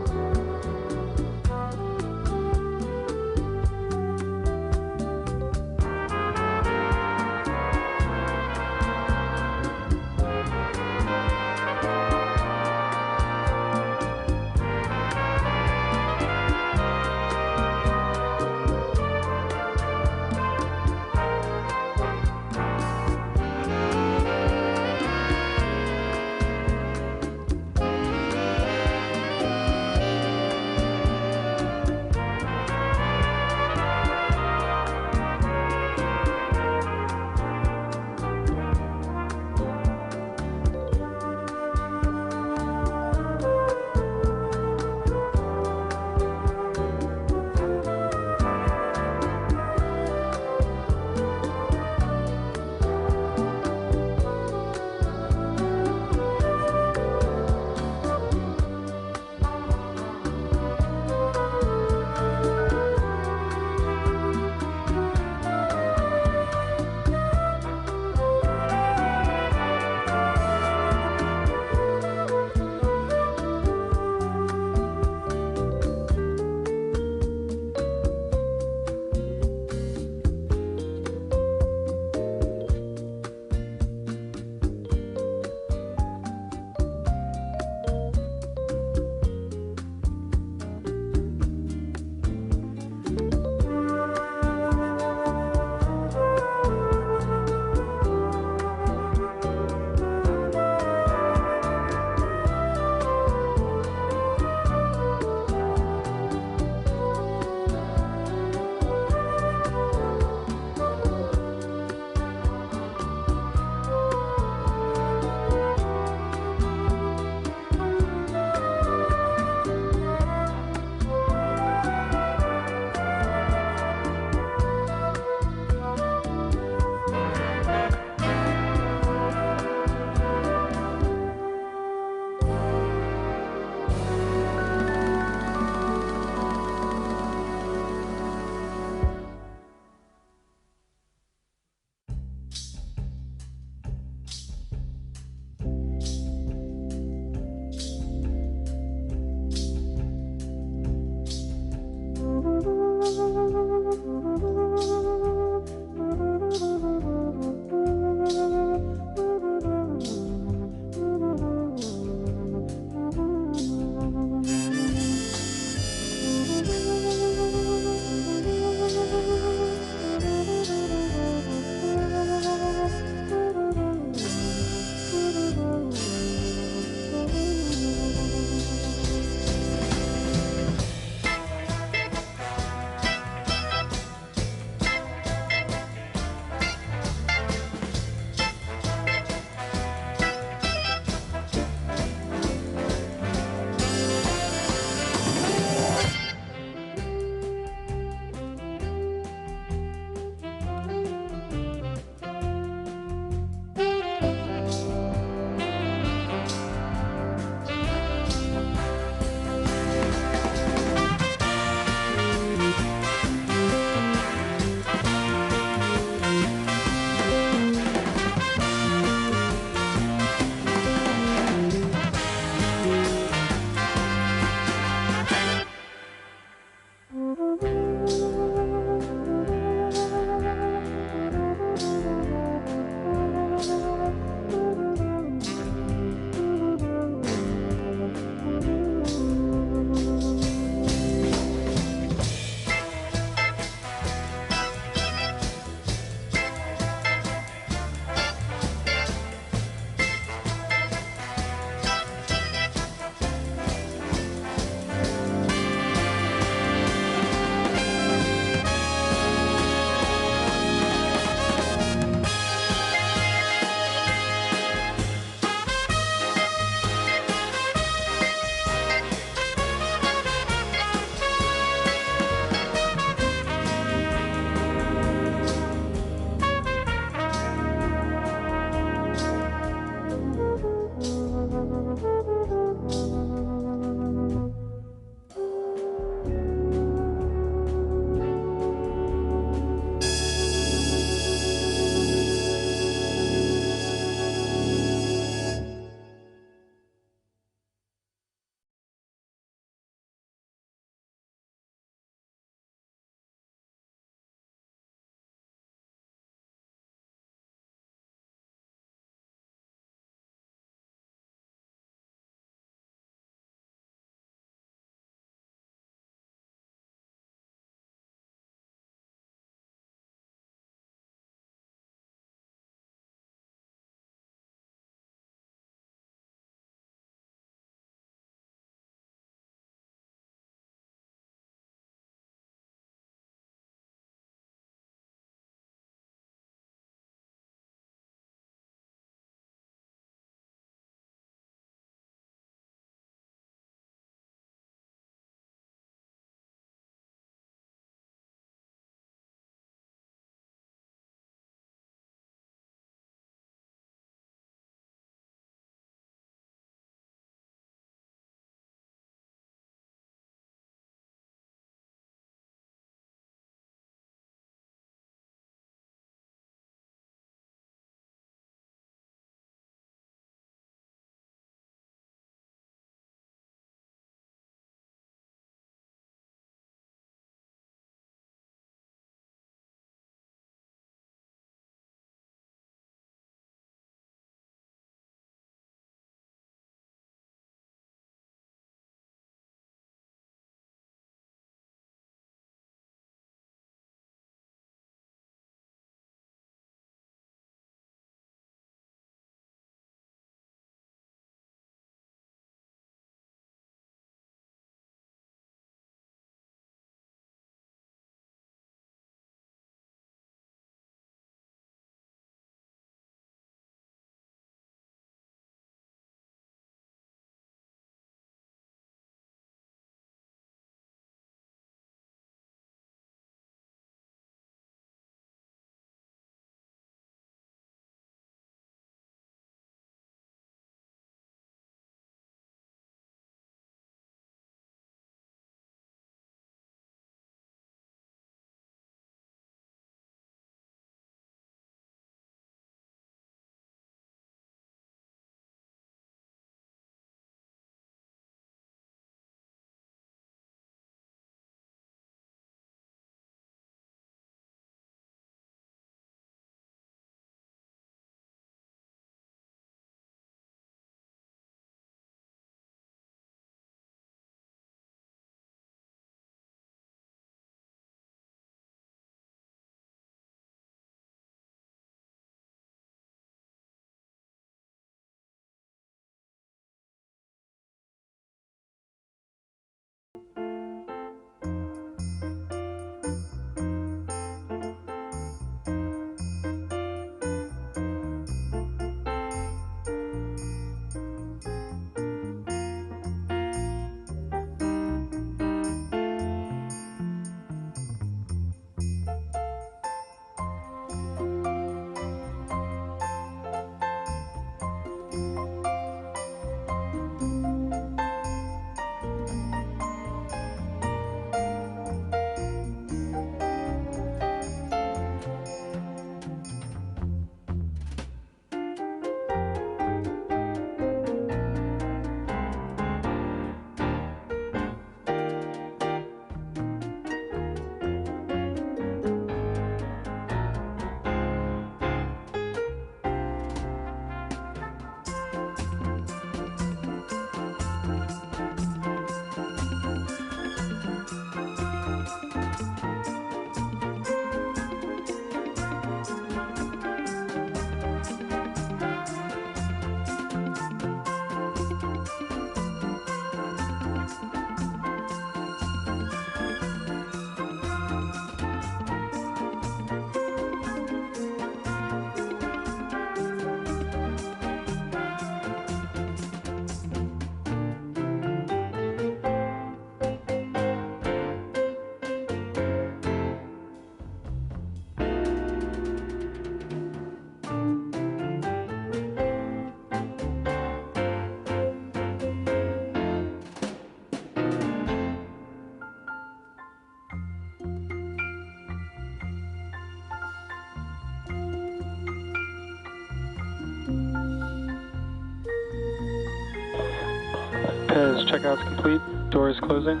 Pez checkout's complete. Doors closing.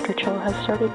Control has started.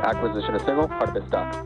Acquisition of signal, hard bit stop.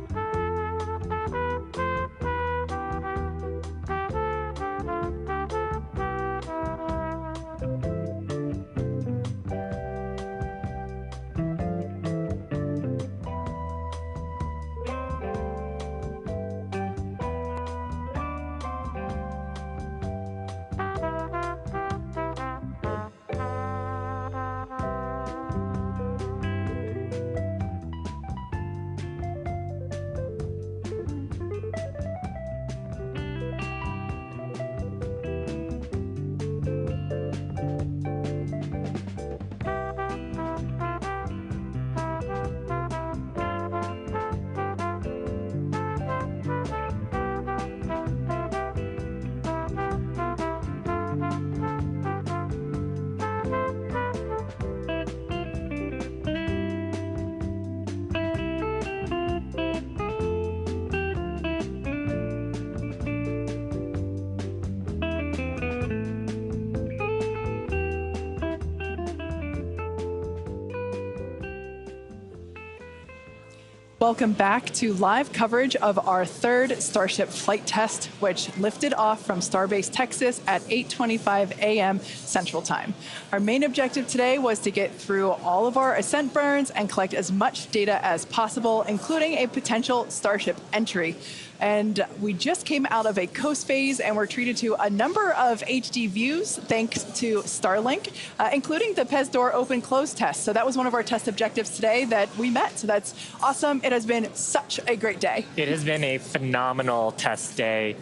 Welcome back to live coverage of our third Starship flight test, which lifted off from Starbase, Texas at 8:25 a.m. Central Time. Our main objective today was to get through all of our Ascent burns and collect as much data as possible, including a potential Starship entry. And we just came out of a coast phase and we're treated to a number of HD views thanks to Starlink, including the PEZ door open close test. So that was one of our test objectives today that we met. So that's awesome. It has been such a great day. It has been a phenomenal test day.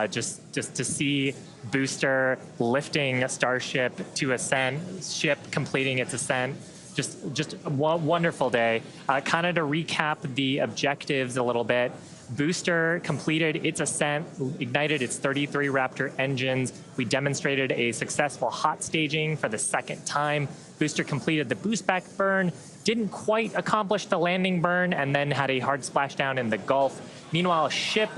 Just to see booster lifting Starship to Ascent, ship completing its ascent. Just a wonderful day. Kind of to recap the objectives a little bit. Booster completed its ascent, ignited its 33 Raptor engines. We demonstrated a successful hot staging for the second time. Booster completed the boost back burn, didn't quite accomplish the landing burn, and then had a hard splashdown in the Gulf. Meanwhile, ship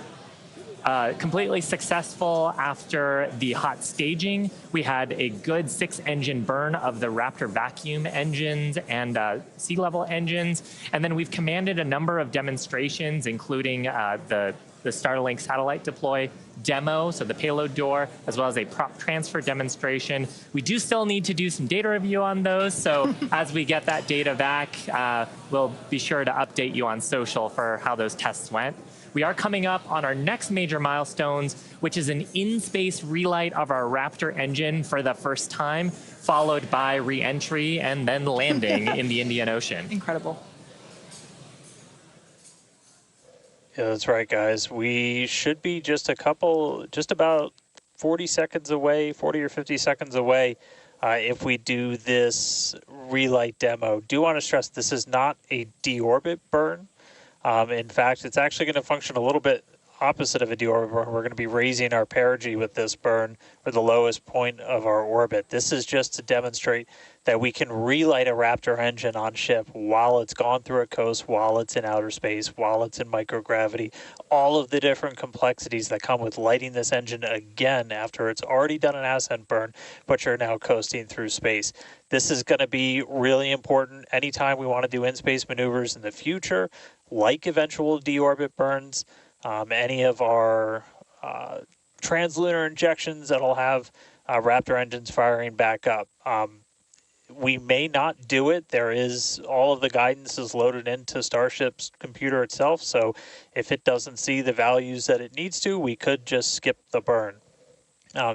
completely successful after the hot staging. We had a good 6-engine burn of the Raptor vacuum engines and sea level engines. And then we've commanded a number of demonstrations, including the Starlink satellite deploy demo, so the payload door, as well as a prop transfer demonstration. We do still need to do some data review on those, so as we get that data back, we'll be sure to update you on social for how those tests went. We are coming up on our next major milestones, which is an in-space relight of our Raptor engine for the first time, followed by re-entry and then landing in the Indian Ocean. Incredible. Yeah, that's right, guys. We should be just about 40 seconds away, 40 or 50 seconds away if we do this relight demo. Do want to stress this is not a deorbit burn. In fact, it's actually going to function a little bit opposite of a deorbit burn. We're going to be raising our perigee with this burn for the lowest point of our orbit. This is just to demonstrate that we can relight a Raptor engine on ship while it's gone through a coast, while it's in outer space, while it's in microgravity, all of the different complexities that come with lighting this engine again after it's already done an ascent burn, but you're now coasting through space. This is going to be really important anytime we want to do in-space maneuvers in the future, like eventual deorbit burns. Any of our translunar injections that'll have Raptor engines firing back up. We may not do it. There is, all of the guidance is loaded into Starship's computer itself, so if it doesn't see the values that it needs to, we could just skip the burn.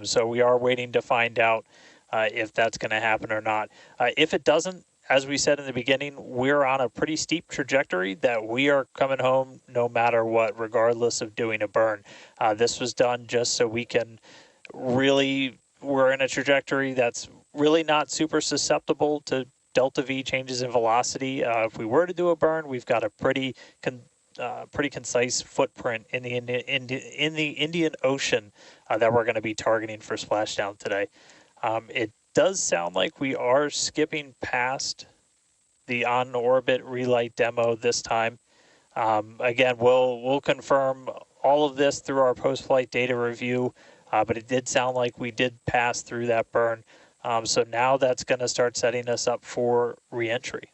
So we are waiting to find out if that's going to happen or not. If it doesn't, as we said in the beginning, we're on a pretty steep trajectory that we are coming home no matter what, regardless of doing a burn. This was done just so we can really, we're in a trajectory that's really not super susceptible to delta V changes in velocity. If we were to do a burn, we've got a pretty concise footprint in the Indian Ocean that we're going to be targeting for splashdown today. It does sound like we are skipping past the on-orbit relight demo this time. Again, we'll confirm all of this through our post-flight data review, but it did sound like we did pass through that burn. So now that's going to start setting us up for re-entry.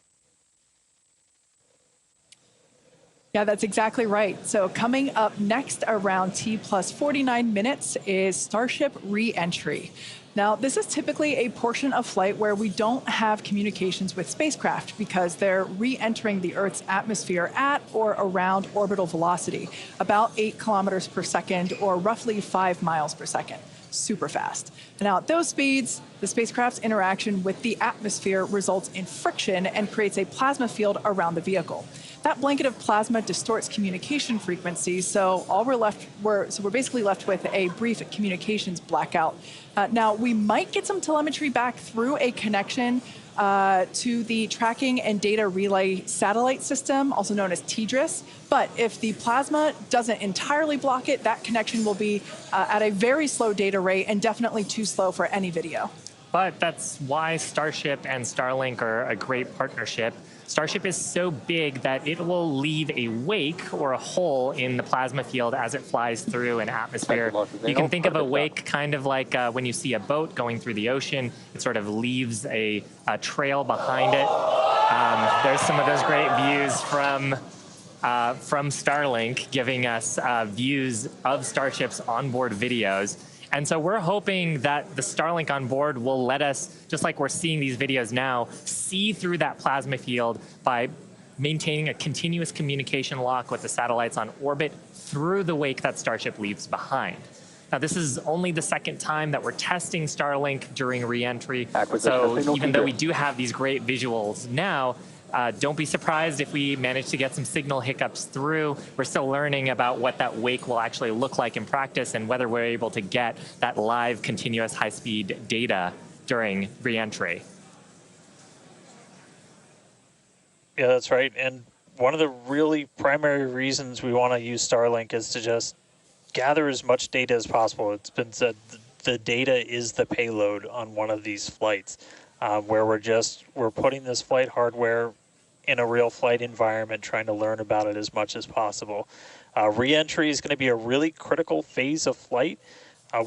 Yeah, that's exactly right. So coming up next around T plus 49 minutes is Starship re-entry. Now, this is typically a portion of flight where we don't have communications with spacecraft because they're re-entering the Earth's atmosphere at or around orbital velocity, about 8 kilometers per second or roughly 5 miles per second. Super fast. Now, at those speeds, the spacecraft's interaction with the atmosphere results in friction and creates a plasma field around the vehicle. That blanket of plasma distorts communication frequencies, so we're basically left with a brief communications blackout. Now, we might get some telemetry back through a connection to the Tracking and Data Relay Satellite System, also known as TDRS. But if the plasma doesn't entirely block it, that connection will be at a very slow data rate and definitely too slow for any video. But that's why Starship and Starlink are a great partnership. Starship is so big that it will leave a wake or a hole in the plasma field as it flies through an atmosphere. You can think of a wake kind of like when you see a boat going through the ocean. It sort of leaves a trail behind it. There's some of those great views from Starlink giving us views of Starship's onboard videos. And so we're hoping that the Starlink on board will let us, just like we're seeing these videos now, see through that plasma field by maintaining a continuous communication lock with the satellites on orbit through the wake that Starship leaves behind. Now, this is only the second time that we're testing Starlink during re-entry. So even though we do have these great visuals now, don't be surprised if we manage to get some signal hiccups through. We're still learning about what that wake will actually look like in practice and whether we're able to get that live continuous high-speed data during re-entry. Yeah, that's right. And one of the really primary reasons we want to use Starlink is to just gather as much data as possible. It's been said the data is the payload on one of these flights, where we're putting this flight hardware in a real flight environment, trying to learn about it as much as possible. Re-entry is going to be a really critical phase of flight.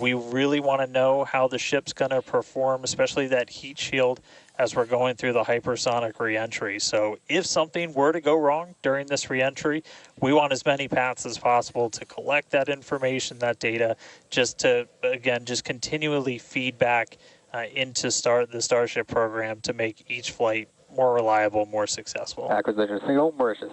We really want to know how the ship's going to perform, especially that heat shield, as we're going through the hypersonic re-entry. So if something were to go wrong during this re-entry, we want as many paths as possible to collect that information, that data, just to, again, just continually feed back into the Starship program to make each flight more reliable, more successful. Acquisition signal, Mauritius.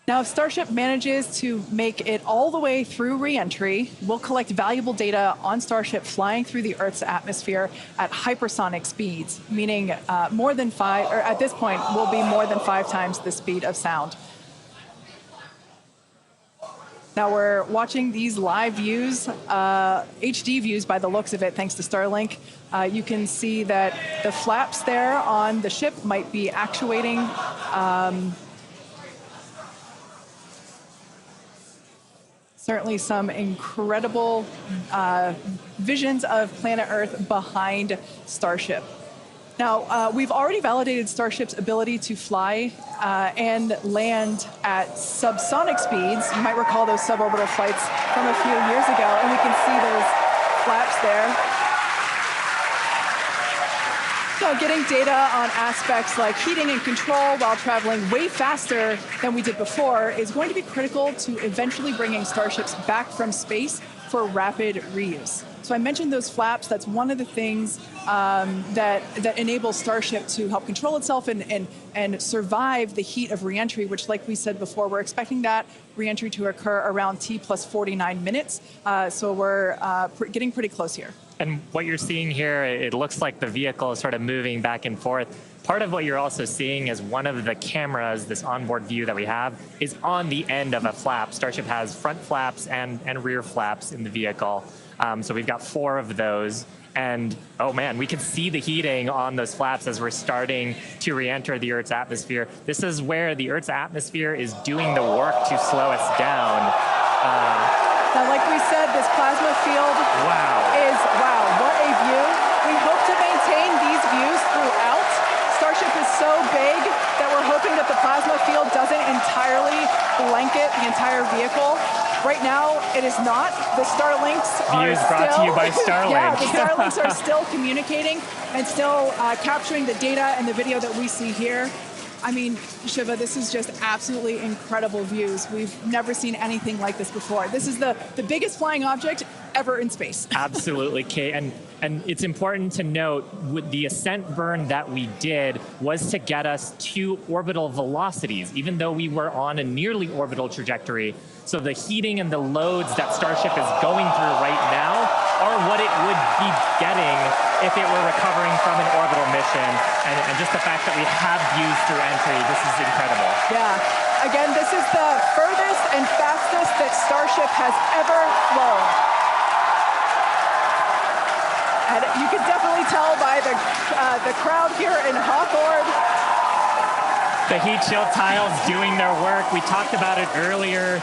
Now, if Starship manages to make it all the way through re-entry, we'll collect valuable data on Starship flying through the Earth's atmosphere at hypersonic speeds, meaning more than 5, or at this point, will be more than 5 times the speed of sound. Now we're watching these live views, HD views by the looks of it, thanks to Starlink. You can see that the flaps there on the ship might be actuating. Certainly some incredible visions of planet Earth behind Starship. Now, we've already validated Starship's ability to fly and land at subsonic speeds. You might recall those suborbital flights from a few years ago, and we can see those flaps there. So getting data on aspects like heating and control while traveling way faster than we did before is going to be critical to eventually bringing Starships back from space for rapid reuse. So I mentioned those flaps. That's one of the things that enables Starship to help control itself and survive the heat of reentry, which, like we said before, we're expecting that reentry to occur around T plus 49 minutes. So we're getting pretty close here. And what you're seeing here, it looks like the vehicle is sort of moving back and forth. Part of what you're also seeing is one of the cameras, this onboard view that we have, is on the end of a flap. Starship has front flaps and rear flaps in the vehicle. So we've got 4 of those. And oh man, we can see the heating on those flaps as we're starting to re-enter the Earth's atmosphere. This is where the Earth's atmosphere is doing the work to slow us down. Now, like we said, this plasma field is, wow, what a view. We hope to maintain these views throughout. Starship is so big that we're hoping that the plasma field doesn't entirely blanket the entire vehicle. Right now, it is not. The Starlinks are Views brought to you by Starlink. Yeah, the Starlinks are still communicating and still capturing the data and the video that we see here. I mean, Shiva, this is just absolutely incredible views. We've never seen anything like this before. This is the biggest flying object ever in space. Absolutely, Kate. And it's important to note, the Ascent burn that we did was to get us to orbital velocities, even though we were on a nearly orbital trajectory. So the heating and the loads that Starship is going through right now are what it would be getting if it were recovering from an orbital mission. And just the fact that we have views through entry, this is incredible. Yeah. Again, this is the furthest and fastest that Starship has ever flown. And you can definitely tell by the crowd here in Hawthorne. The heat shield tiles doing their work. We talked about it earlier.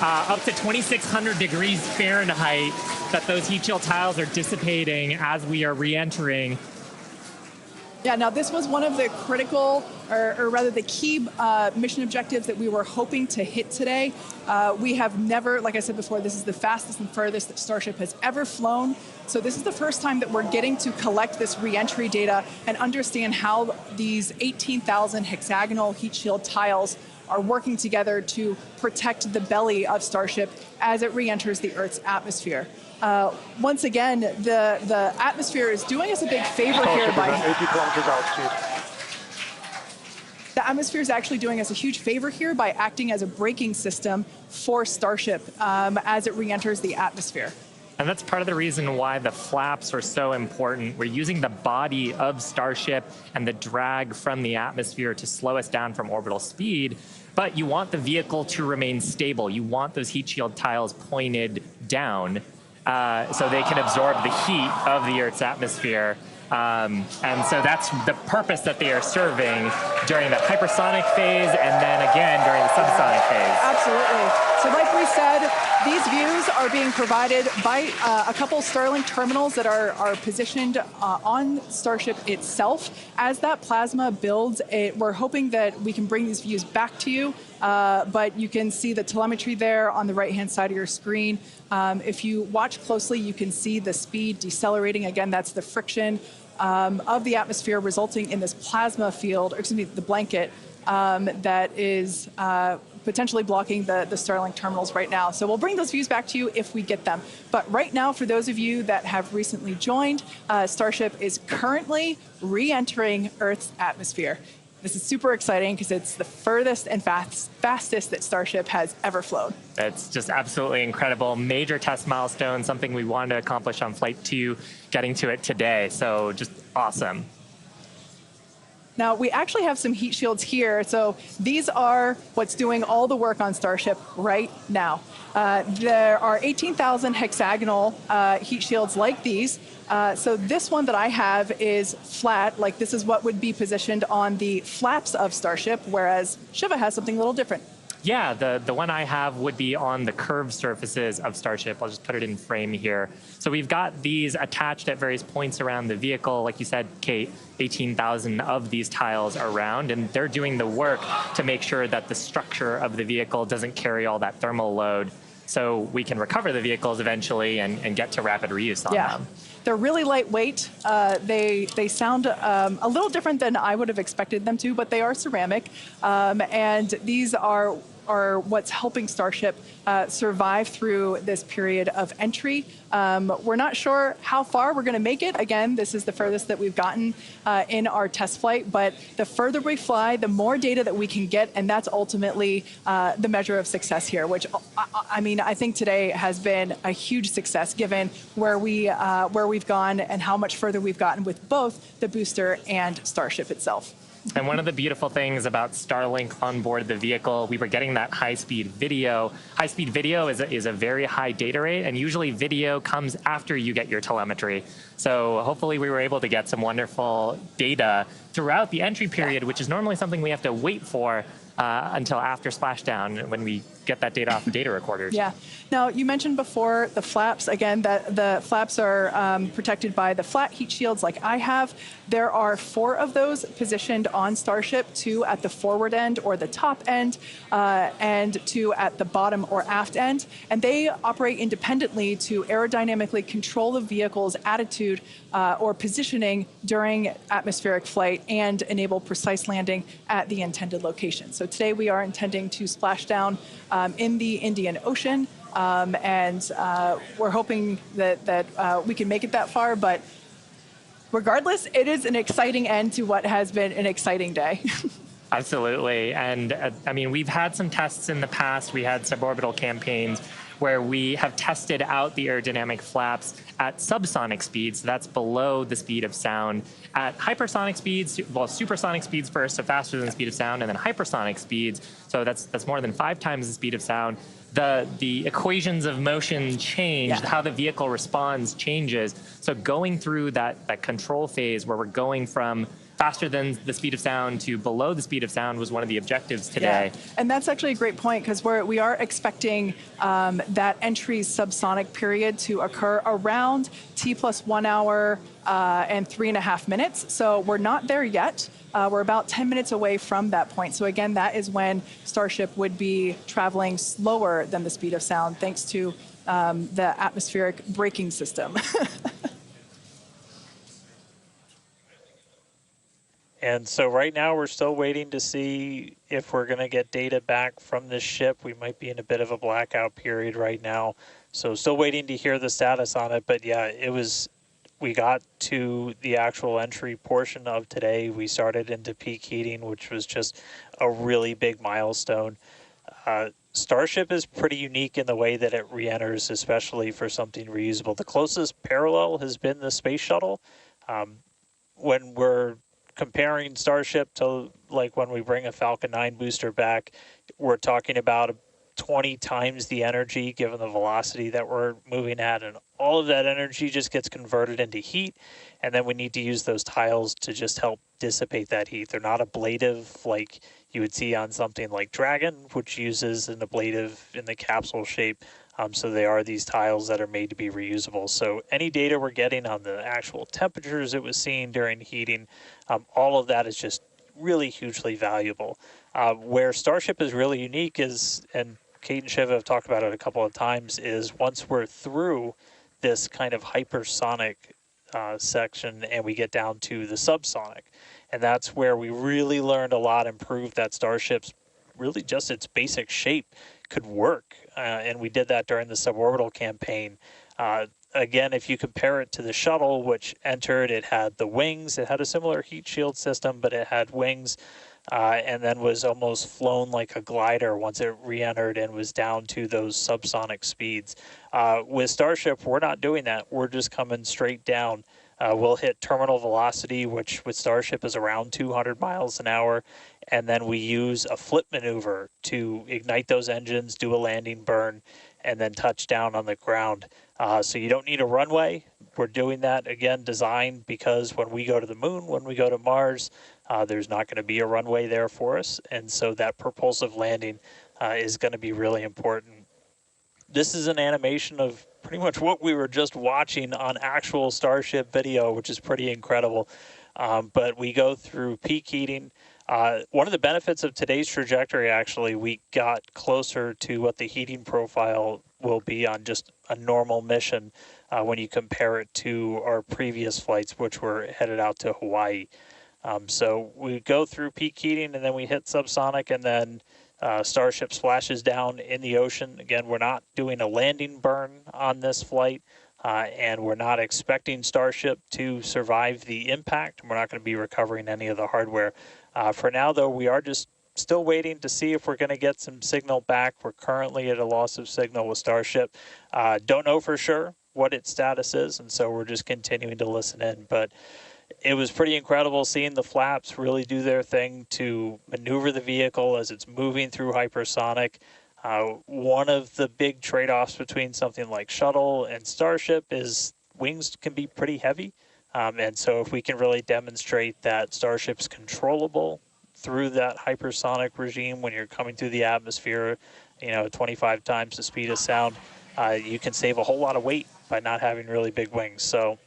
Up to 2,600 degrees Fahrenheit that those heat shield tiles are dissipating as we are re-entering. Yeah, now this was one of the critical, or rather the key mission objectives that we were hoping to hit today. We have never, like I said before, this is the fastest and furthest that Starship has ever flown. So this is the first time that we're getting to collect this re-entry data and understand how these 18,000 hexagonal heat shield tiles are working together to protect the belly of Starship as it re-enters the Earth's atmosphere. Once again, the atmosphere is doing us a big favor here by... 80 kilometers altitude. The atmosphere is actually doing us a huge favor here by acting as a braking system for Starship as it re-enters the atmosphere. And that's part of the reason why the flaps are so important. We're using the body of Starship and the drag from the atmosphere to slow us down from orbital speed, but you want the vehicle to remain stable. You want those heat shield tiles pointed down so they can absorb the heat of the Earth's atmosphere. And so that's the purpose that they are serving during the hypersonic phase and then again during the subsonic phase. Absolutely. So like we said, these views are being provided by a couple Starlink terminals that are positioned on Starship itself. As that plasma builds, we're hoping that we can bring these views back to you, but you can see the telemetry there on the right-hand side of your screen. If you watch closely, you can see the speed decelerating. Again, that's the friction of the atmosphere resulting in this plasma field, or excuse me, the blanket that is potentially blocking the Starlink terminals right now. So we'll bring those views back to you if we get them. But right now, for those of you that have recently joined, Starship is currently re-entering Earth's atmosphere. This is super exciting because it's the furthest and fastest that Starship has ever flown. It's just absolutely incredible. Major test milestone, something we wanted to accomplish on Flight 2, getting to it today. So just awesome. Now, we actually have some heat shields here. So these are what's doing all the work on Starship right now. There are 18,000 hexagonal heat shields like these. So this one that I have is flat, like this is what would be positioned on the flaps of Starship, whereas Shiva has something a little different. Yeah, the one I have would be on the curved surfaces of Starship. I'll just put it in frame here. So we've got these attached at various points around the vehicle. Like you said, Kate, 18,000 of these tiles around, and they're doing the work to make sure that the structure of the vehicle doesn't carry all that thermal load, so we can recover the vehicles eventually and get to rapid reuse on them. They're really lightweight. They sound a little different than I would have expected them to, but they are ceramic. And these are what's helping Starship survive through this period of entry. We're not sure how far we're going to make it. Again, this is the furthest that we've gotten in our test flight, but the further we fly, the more data that we can get, and that's ultimately the measure of success here, which, I mean, I think today has been a huge success given where we've gone and how much further we've gotten with both the booster and Starship itself. And one of the beautiful things about Starlink on board the vehicle, we were getting that high-speed video. High-speed video is a very high data rate, and usually video comes after you get your telemetry. So hopefully we were able to get some wonderful data throughout the entry period, which is normally something we have to wait for until after splashdown when we get that data off the data recorders. Yeah. Now, you mentioned before the flaps. Again, that the flaps are protected by the flat heat shields like I have. There are 4 of those positioned on Starship, 2 at the forward end or the top end, and 2 at the bottom or aft end. And they operate independently to aerodynamically control the vehicle's attitude or positioning during atmospheric flight and enable precise landing at the intended location. So today we are intending to splash down in the Indian Ocean, and we're hoping that we can make it that far, but regardless, it is an exciting end to what has been an exciting day. Absolutely. And I mean, we've had some tests in the past. We had suborbital campaigns where we have tested out the aerodynamic flaps at subsonic speeds. So that's below the speed of sound. At hypersonic speeds, well, supersonic speeds first, so faster than the speed of sound, and then hypersonic speeds. So that's more than 5 times the speed of sound. The equations of motion change, how the vehicle responds changes. So going through that control phase where we're going from faster than the speed of sound to below the speed of sound was one of the objectives today. Yeah. And that's actually a great point because we are expecting that entry subsonic period to occur around T+1 hour and 3.5 minutes. So we're not there yet. We're about 10 minutes away from that point. So again, that is when Starship would be traveling slower than the speed of sound thanks to the atmospheric braking system. And so right now we're still waiting to see if we're going to get data back from this ship. We might be in a bit of a blackout period right now. So still waiting to hear the status on it. But yeah, we got to the actual entry portion of today. We started into peak heating, which was just a really big milestone. Starship is pretty unique in the way that it re-enters, especially for something reusable. The closest parallel has been the space shuttle. When we're comparing Starship to like when we bring a Falcon 9 booster back, we're talking about 20 times the energy given the velocity that we're moving at, and all of that energy just gets converted into heat, and then we need to use those tiles to just help dissipate that heat. They're not ablative like you would see on something like Dragon, which uses an ablative in the capsule shape. So they are these tiles that are made to be reusable. So any data we're getting on the actual temperatures it was seeing during heating, all of that is just really hugely valuable. Where Starship is really unique is, and Kate and Shiva have talked about it a couple of times, is once we're through this kind of hypersonic section and we get down to the subsonic. And that's where we really learned a lot and proved that Starship's really just its basic shape could work. And we did that during the suborbital campaign. Again, if you compare it to the shuttle, which entered, it had the wings. It had a similar heat shield system, but it had wings, and then was almost flown like a glider once it re-entered and was down to those subsonic speeds. With Starship, we're not doing that. We're just coming straight down We'll hit terminal velocity, which with Starship is around 200 miles an hour. And then we use a flip maneuver to ignite those engines, do a landing burn, and then touch down on the ground. So you don't need a runway. We're doing that, again, designed because when we go to the moon, when we go to Mars, there's not going to be a runway there for us. And so that propulsive landing is going to be really important. This is an animation of pretty much what we were just watching on actual Starship video, which is pretty incredible. But we go through peak heating. One of the benefits of today's trajectory, actually, we got closer to what the heating profile will be on just a normal mission when you compare it to our previous flights, which were headed out to Hawaii. So we go through peak heating, and then we hit subsonic, and then Starship splashes down in the ocean. Again, we're not doing a landing burn on this flight, and we're not expecting Starship to survive the impact. We're not going to be recovering any of the hardware. For now, though, we are just still waiting to see if we're going to get some signal back. We're currently at a loss of signal with Starship. Don't know for sure what its status is, and so we're just continuing to listen in. But it was pretty incredible seeing the flaps really do their thing to maneuver the vehicle as it's moving through hypersonic. One of the big trade-offs between something like Shuttle and Starship is wings can be pretty heavy. And so if we can really demonstrate that Starship's controllable through that hypersonic regime when you're coming through the atmosphere, 25 times the speed of sound, you can save a whole lot of weight by not having really big wings. So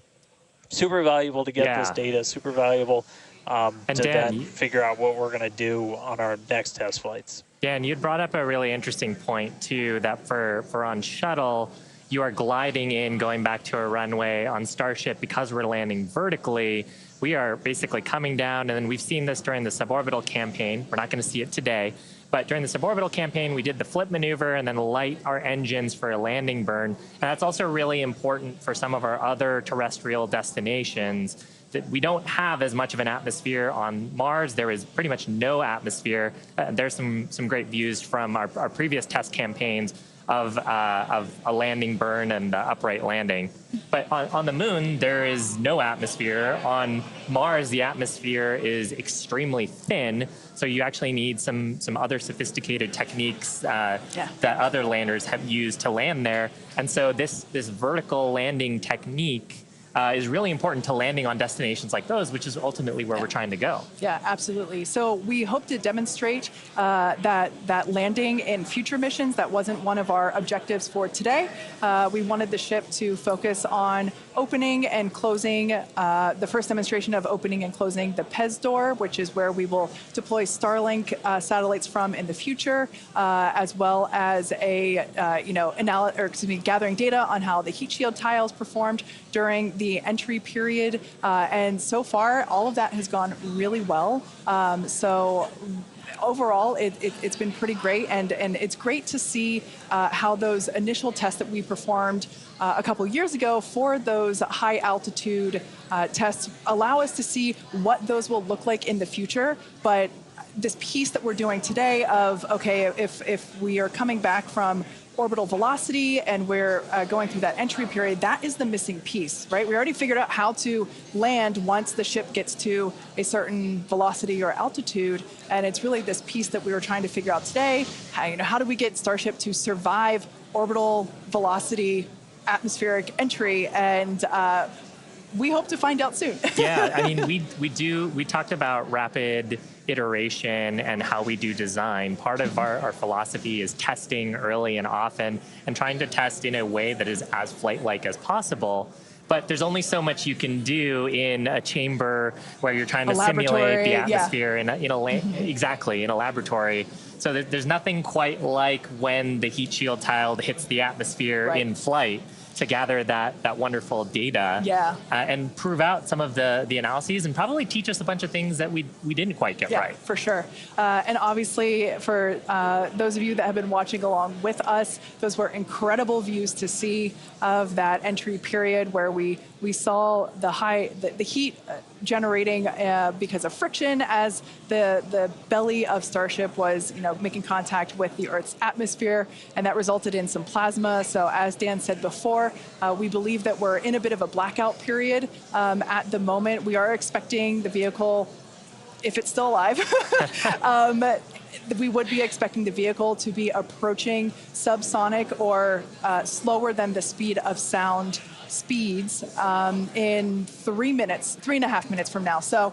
super valuable to get this data, super valuable to then figure out what we're going to do on our next test flights. Dan, you'd brought up a really interesting point, too, that for on Shuttle, you are gliding in, going back to a runway. On Starship, because we're landing vertically, we are basically coming down, and then we've seen this during the suborbital campaign. We're not going to see it today. But during the suborbital campaign, we did the flip maneuver and then light our engines for a landing burn. And that's also really important for some of our other terrestrial destinations, that we don't have as much of an atmosphere on Mars. There is pretty much no atmosphere. There's some great views from our previous test campaigns of a landing burn and upright landing. But on the moon, there is no atmosphere. On Mars, the atmosphere is extremely thin, so you actually need some other sophisticated techniques that other landers have used to land there. And so this vertical landing technique is really important to landing on destinations like those, which is ultimately where we're trying to go. Yeah, absolutely. So we hope to demonstrate that landing in future missions. That wasn't one of our objectives for today. We wanted the ship to focus on opening and closing, the first demonstration of opening and closing the PEZ door, which is where we will deploy Starlink satellites from in the future, as well as gathering data on how the heat shield tiles performed during the entry period. And so far, all of that has gone really well. So overall, it's been pretty great, and it's great to see how those initial tests that we performed a couple years ago for those high altitude tests allow us to see what those will look like in the future. But this piece that we're doing today of, okay, if we are coming back from orbital velocity and we're going through that entry period, that is the missing piece, right? We already figured out how to land once the ship gets to a certain velocity or altitude, and it's really this piece that we were trying to figure out today. How do we get Starship to survive orbital velocity atmospheric entry? And we hope to find out soon. Yeah, I mean, we talked about rapid iteration and how we do design. Part of our philosophy is testing early and often and trying to test in a way that is as flight-like as possible. But there's only so much you can do in a chamber where you're trying to simulate the atmosphere in a laboratory. So there's nothing quite like when the heat shield tile hits the atmosphere in flight to gather that wonderful data and prove out some of the analyses and probably teach us a bunch of things that we didn't quite get right. For sure. And obviously, for those of you that have been watching along with us, those were incredible views to see of that entry period where we we saw the heat generating because of friction as the belly of Starship was, making contact with the Earth's atmosphere, and that resulted in some plasma. So as Dan said before, we believe that we're in a bit of a blackout period at the moment. We are expecting the vehicle, if it's still alive, we would be expecting the vehicle to be approaching subsonic or slower than the speed of sound speeds in 3.5 minutes from now. So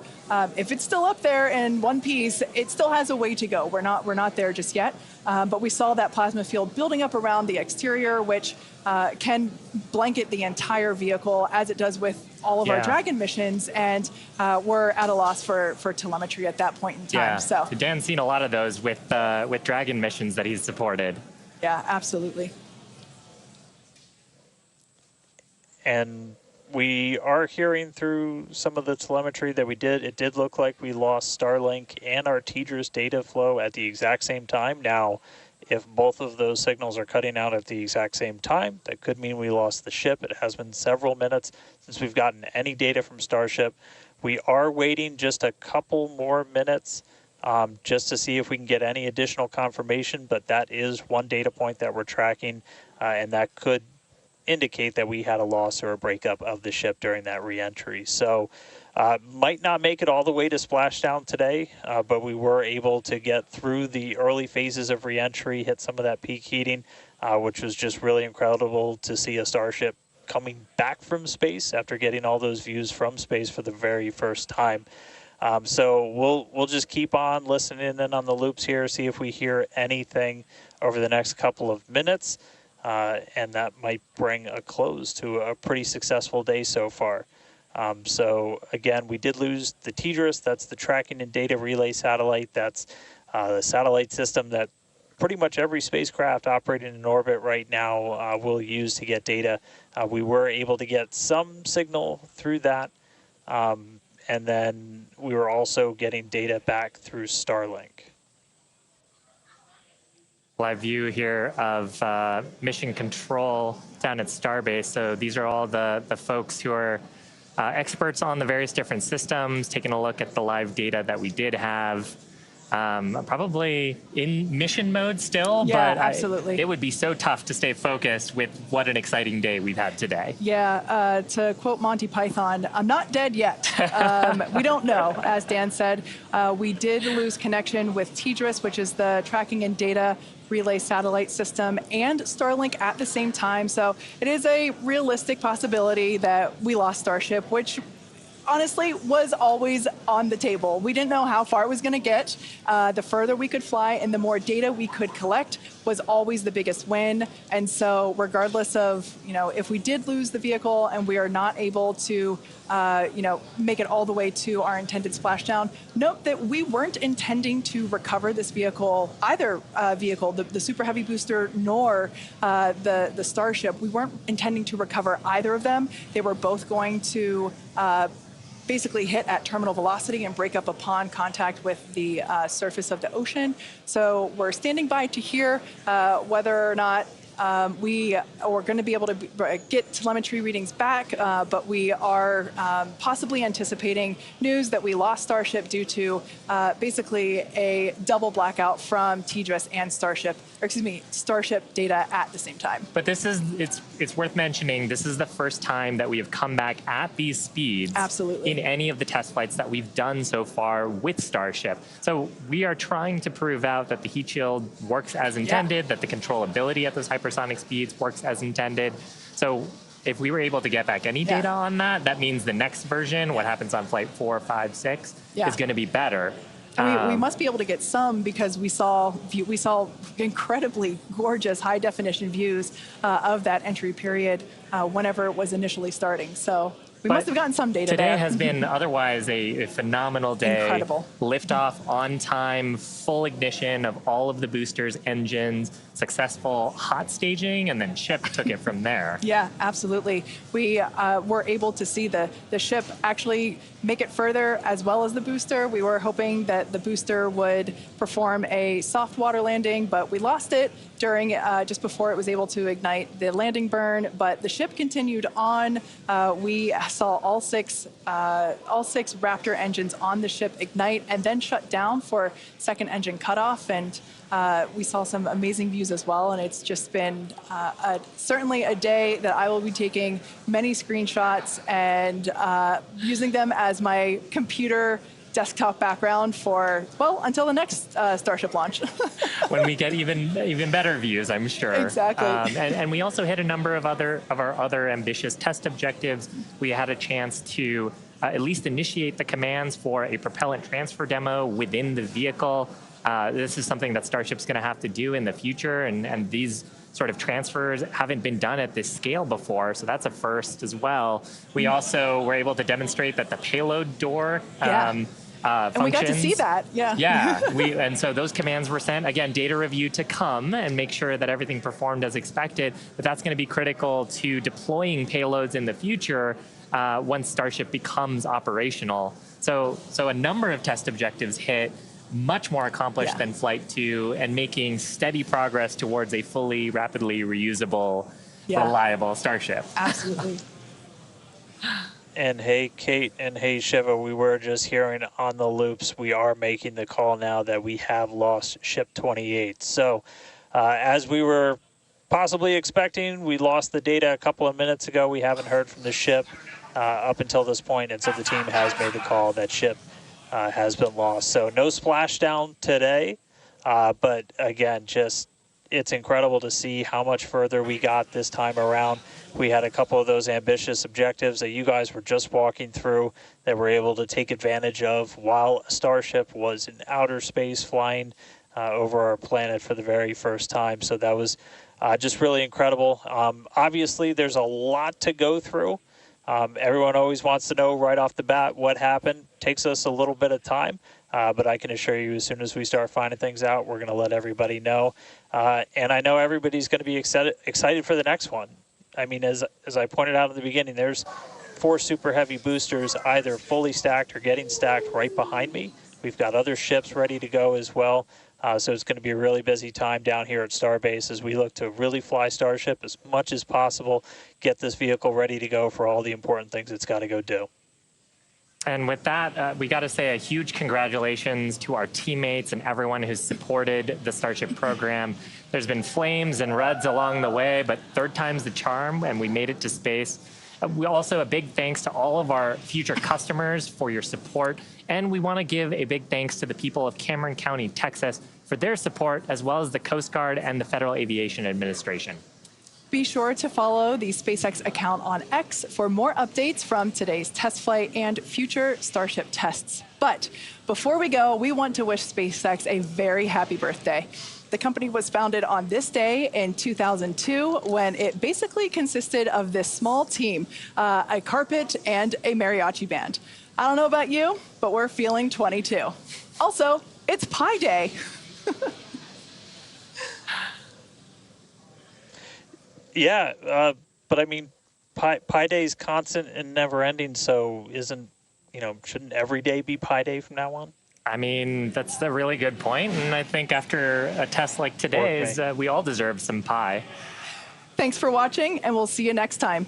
if it's still up there in one piece, it still has a way to go. We're not there just yet. But we saw that plasma field building up around the exterior, which can blanket the entire vehicle, as it does with all of our Dragon missions, and we're at a loss for telemetry at that point in time. Yeah. So Dan's seen a lot of those with Dragon missions that he's supported. Yeah, absolutely. And we are hearing through some of the telemetry that it did look like we lost Starlink and our TDRS data flow at the exact same time. Now, if both of those signals are cutting out at the exact same time, that could mean we lost the ship. It has been several minutes since we've gotten any data from Starship. We are waiting just a couple more minutes just to see if we can get any additional confirmation, but that is one data point that we're tracking, and that could indicate that we had a loss or a breakup of the ship during that re-entry. So might not make it all the way to splashdown today, but we were able to get through the early phases of re-entry, hit some of that peak heating, which was just really incredible to see a Starship coming back from space after getting all those views from space for the very first time. So we'll just keep on listening in on the loops here, see if we hear anything over the next couple of minutes. And that might bring a close to a pretty successful day so far. So again, we did lose the TDRS. That's the tracking and data relay satellite. That's the satellite system that pretty much every spacecraft operating in orbit right now will use to get data. We were able to get some signal through that. And then we were also getting data back through Starlink. Live view here of mission control down at Starbase. So these are all the folks who are experts on the various different systems, taking a look at the live data that we did have. Probably in mission mode still, Yeah, but absolutely. It would be so tough to stay focused with what an exciting day we've had today. Yeah, to quote Monty Python, I'm not dead yet. We don't know, as Dan said. We did lose connection with TDRS, which is the tracking and data relay satellite system, and Starlink at the same time. So it is a realistic possibility that we lost Starship, which honestly was always on the table. We didn't know how far it was going to get. The further we could fly and the more data we could collect was always the biggest win. And so regardless of, if we did lose the vehicle and we are not able to, make it all the way to our intended splashdown, note that we weren't intending to recover this vehicle, either vehicle, the Super Heavy booster nor the Starship. We weren't intending to recover either of them. They were both going to basically hit at terminal velocity and break up upon contact with the surface of the ocean. So we're standing by to hear whether or not we are going to be able to get telemetry readings back, but we are possibly anticipating news that we lost Starship due to basically a double blackout from TDRS and Starship data at the same time. But it's worth mentioning, this is the first time that we have come back at these speeds Absolutely. in any of the test flights that we've done so far with Starship. So we are trying to prove out that the heat shield works as intended, that the controllability at those hypersonic speeds works as intended. So if we were able to get back any data on that, that means the next version, what happens on flight 4, 5, 6, is going to be better. We must be able to get some, because we saw incredibly gorgeous high definition views of that entry period whenever it was initially starting. So We must have gotten some data today there. has been otherwise a phenomenal day. Incredible. Liftoff on time, full ignition of all of the boosters, engines, successful hot staging, and then ship took it from there. Yeah, absolutely. We were able to see the ship actually make it further as well as the booster. We were hoping that the booster would perform a soft water landing, but we lost it during just before it was able to ignite the landing burn. But the ship continued on. We saw all six Raptor engines on the ship ignite and then shut down for second engine cutoff. And we saw some amazing views as well, and it's just been certainly a day that I will be taking many screenshots and using them as my computer desktop background for, well, until the next Starship launch. When we get even better views, I'm sure. Exactly. And we also hit a number of our other ambitious test objectives. We had a chance to at least initiate the commands for a propellant transfer demo within the vehicle. This is something that Starship's going to have to do in the future, and these sort of transfers haven't been done at this scale before, so that's a first as well. We also were able to demonstrate that the payload door functions. And we got to see that, yeah. Yeah, and so those commands were sent. Again, data review to come and make sure that everything performed as expected, but that's going to be critical to deploying payloads in the future once Starship becomes operational. So a number of test objectives hit, much more accomplished than Flight 2, and making steady progress towards a fully, rapidly reusable, reliable Starship. Absolutely. And hey, Kate, and hey, Shiva, we were just hearing on the loops, we are making the call now that we have lost Ship 28. So as we were possibly expecting, we lost the data a couple of minutes ago. We haven't heard from the ship up until this point, and so the team has made the call that ship has been lost. So no splashdown today, but again, just it's incredible to see how much further we got this time around. We had a couple of those ambitious objectives that you guys were just walking through that we're able to take advantage of while Starship was in outer space flying over our planet for the very first time. So that was just really incredible. Obviously, there's a lot to go through. Everyone always wants to know right off the bat what happened. Takes us a little bit of time, but I can assure you as soon as we start finding things out, we're going to let everybody know. And I know everybody's going to be excited for the next one. I mean, as I pointed out in the beginning, there's 4 super heavy boosters either fully stacked or getting stacked right behind me. We've got other ships ready to go as well. So it's going to be a really busy time down here at Starbase as we look to really fly Starship as much as possible, get this vehicle ready to go for all the important things it's got to go do. And with that, we got to say a huge congratulations to our teammates and everyone who's supported the Starship program. There's been flames and reds along the way, but third time's the charm, and we made it to space. We also a big thanks to all of our future customers for your support. And we want to give a big thanks to the people of Cameron County, Texas, for their support, as well as the Coast Guard and the Federal Aviation Administration. Be sure to follow the SpaceX account on X for more updates from today's test flight and future Starship tests. But before we go, we want to wish SpaceX a very happy birthday. The company was founded on this day in 2002 when it basically consisted of this small team, a carpet and a mariachi band. I don't know about you, but we're feeling 22. Also, it's Pi Day. Yeah, but I mean, Pi Day is constant and never ending, so shouldn't every day be Pi Day from now on? I mean, that's a really good point, and I think after a test like today's, we all deserve some pie. Thanks for watching, and we'll see you next time.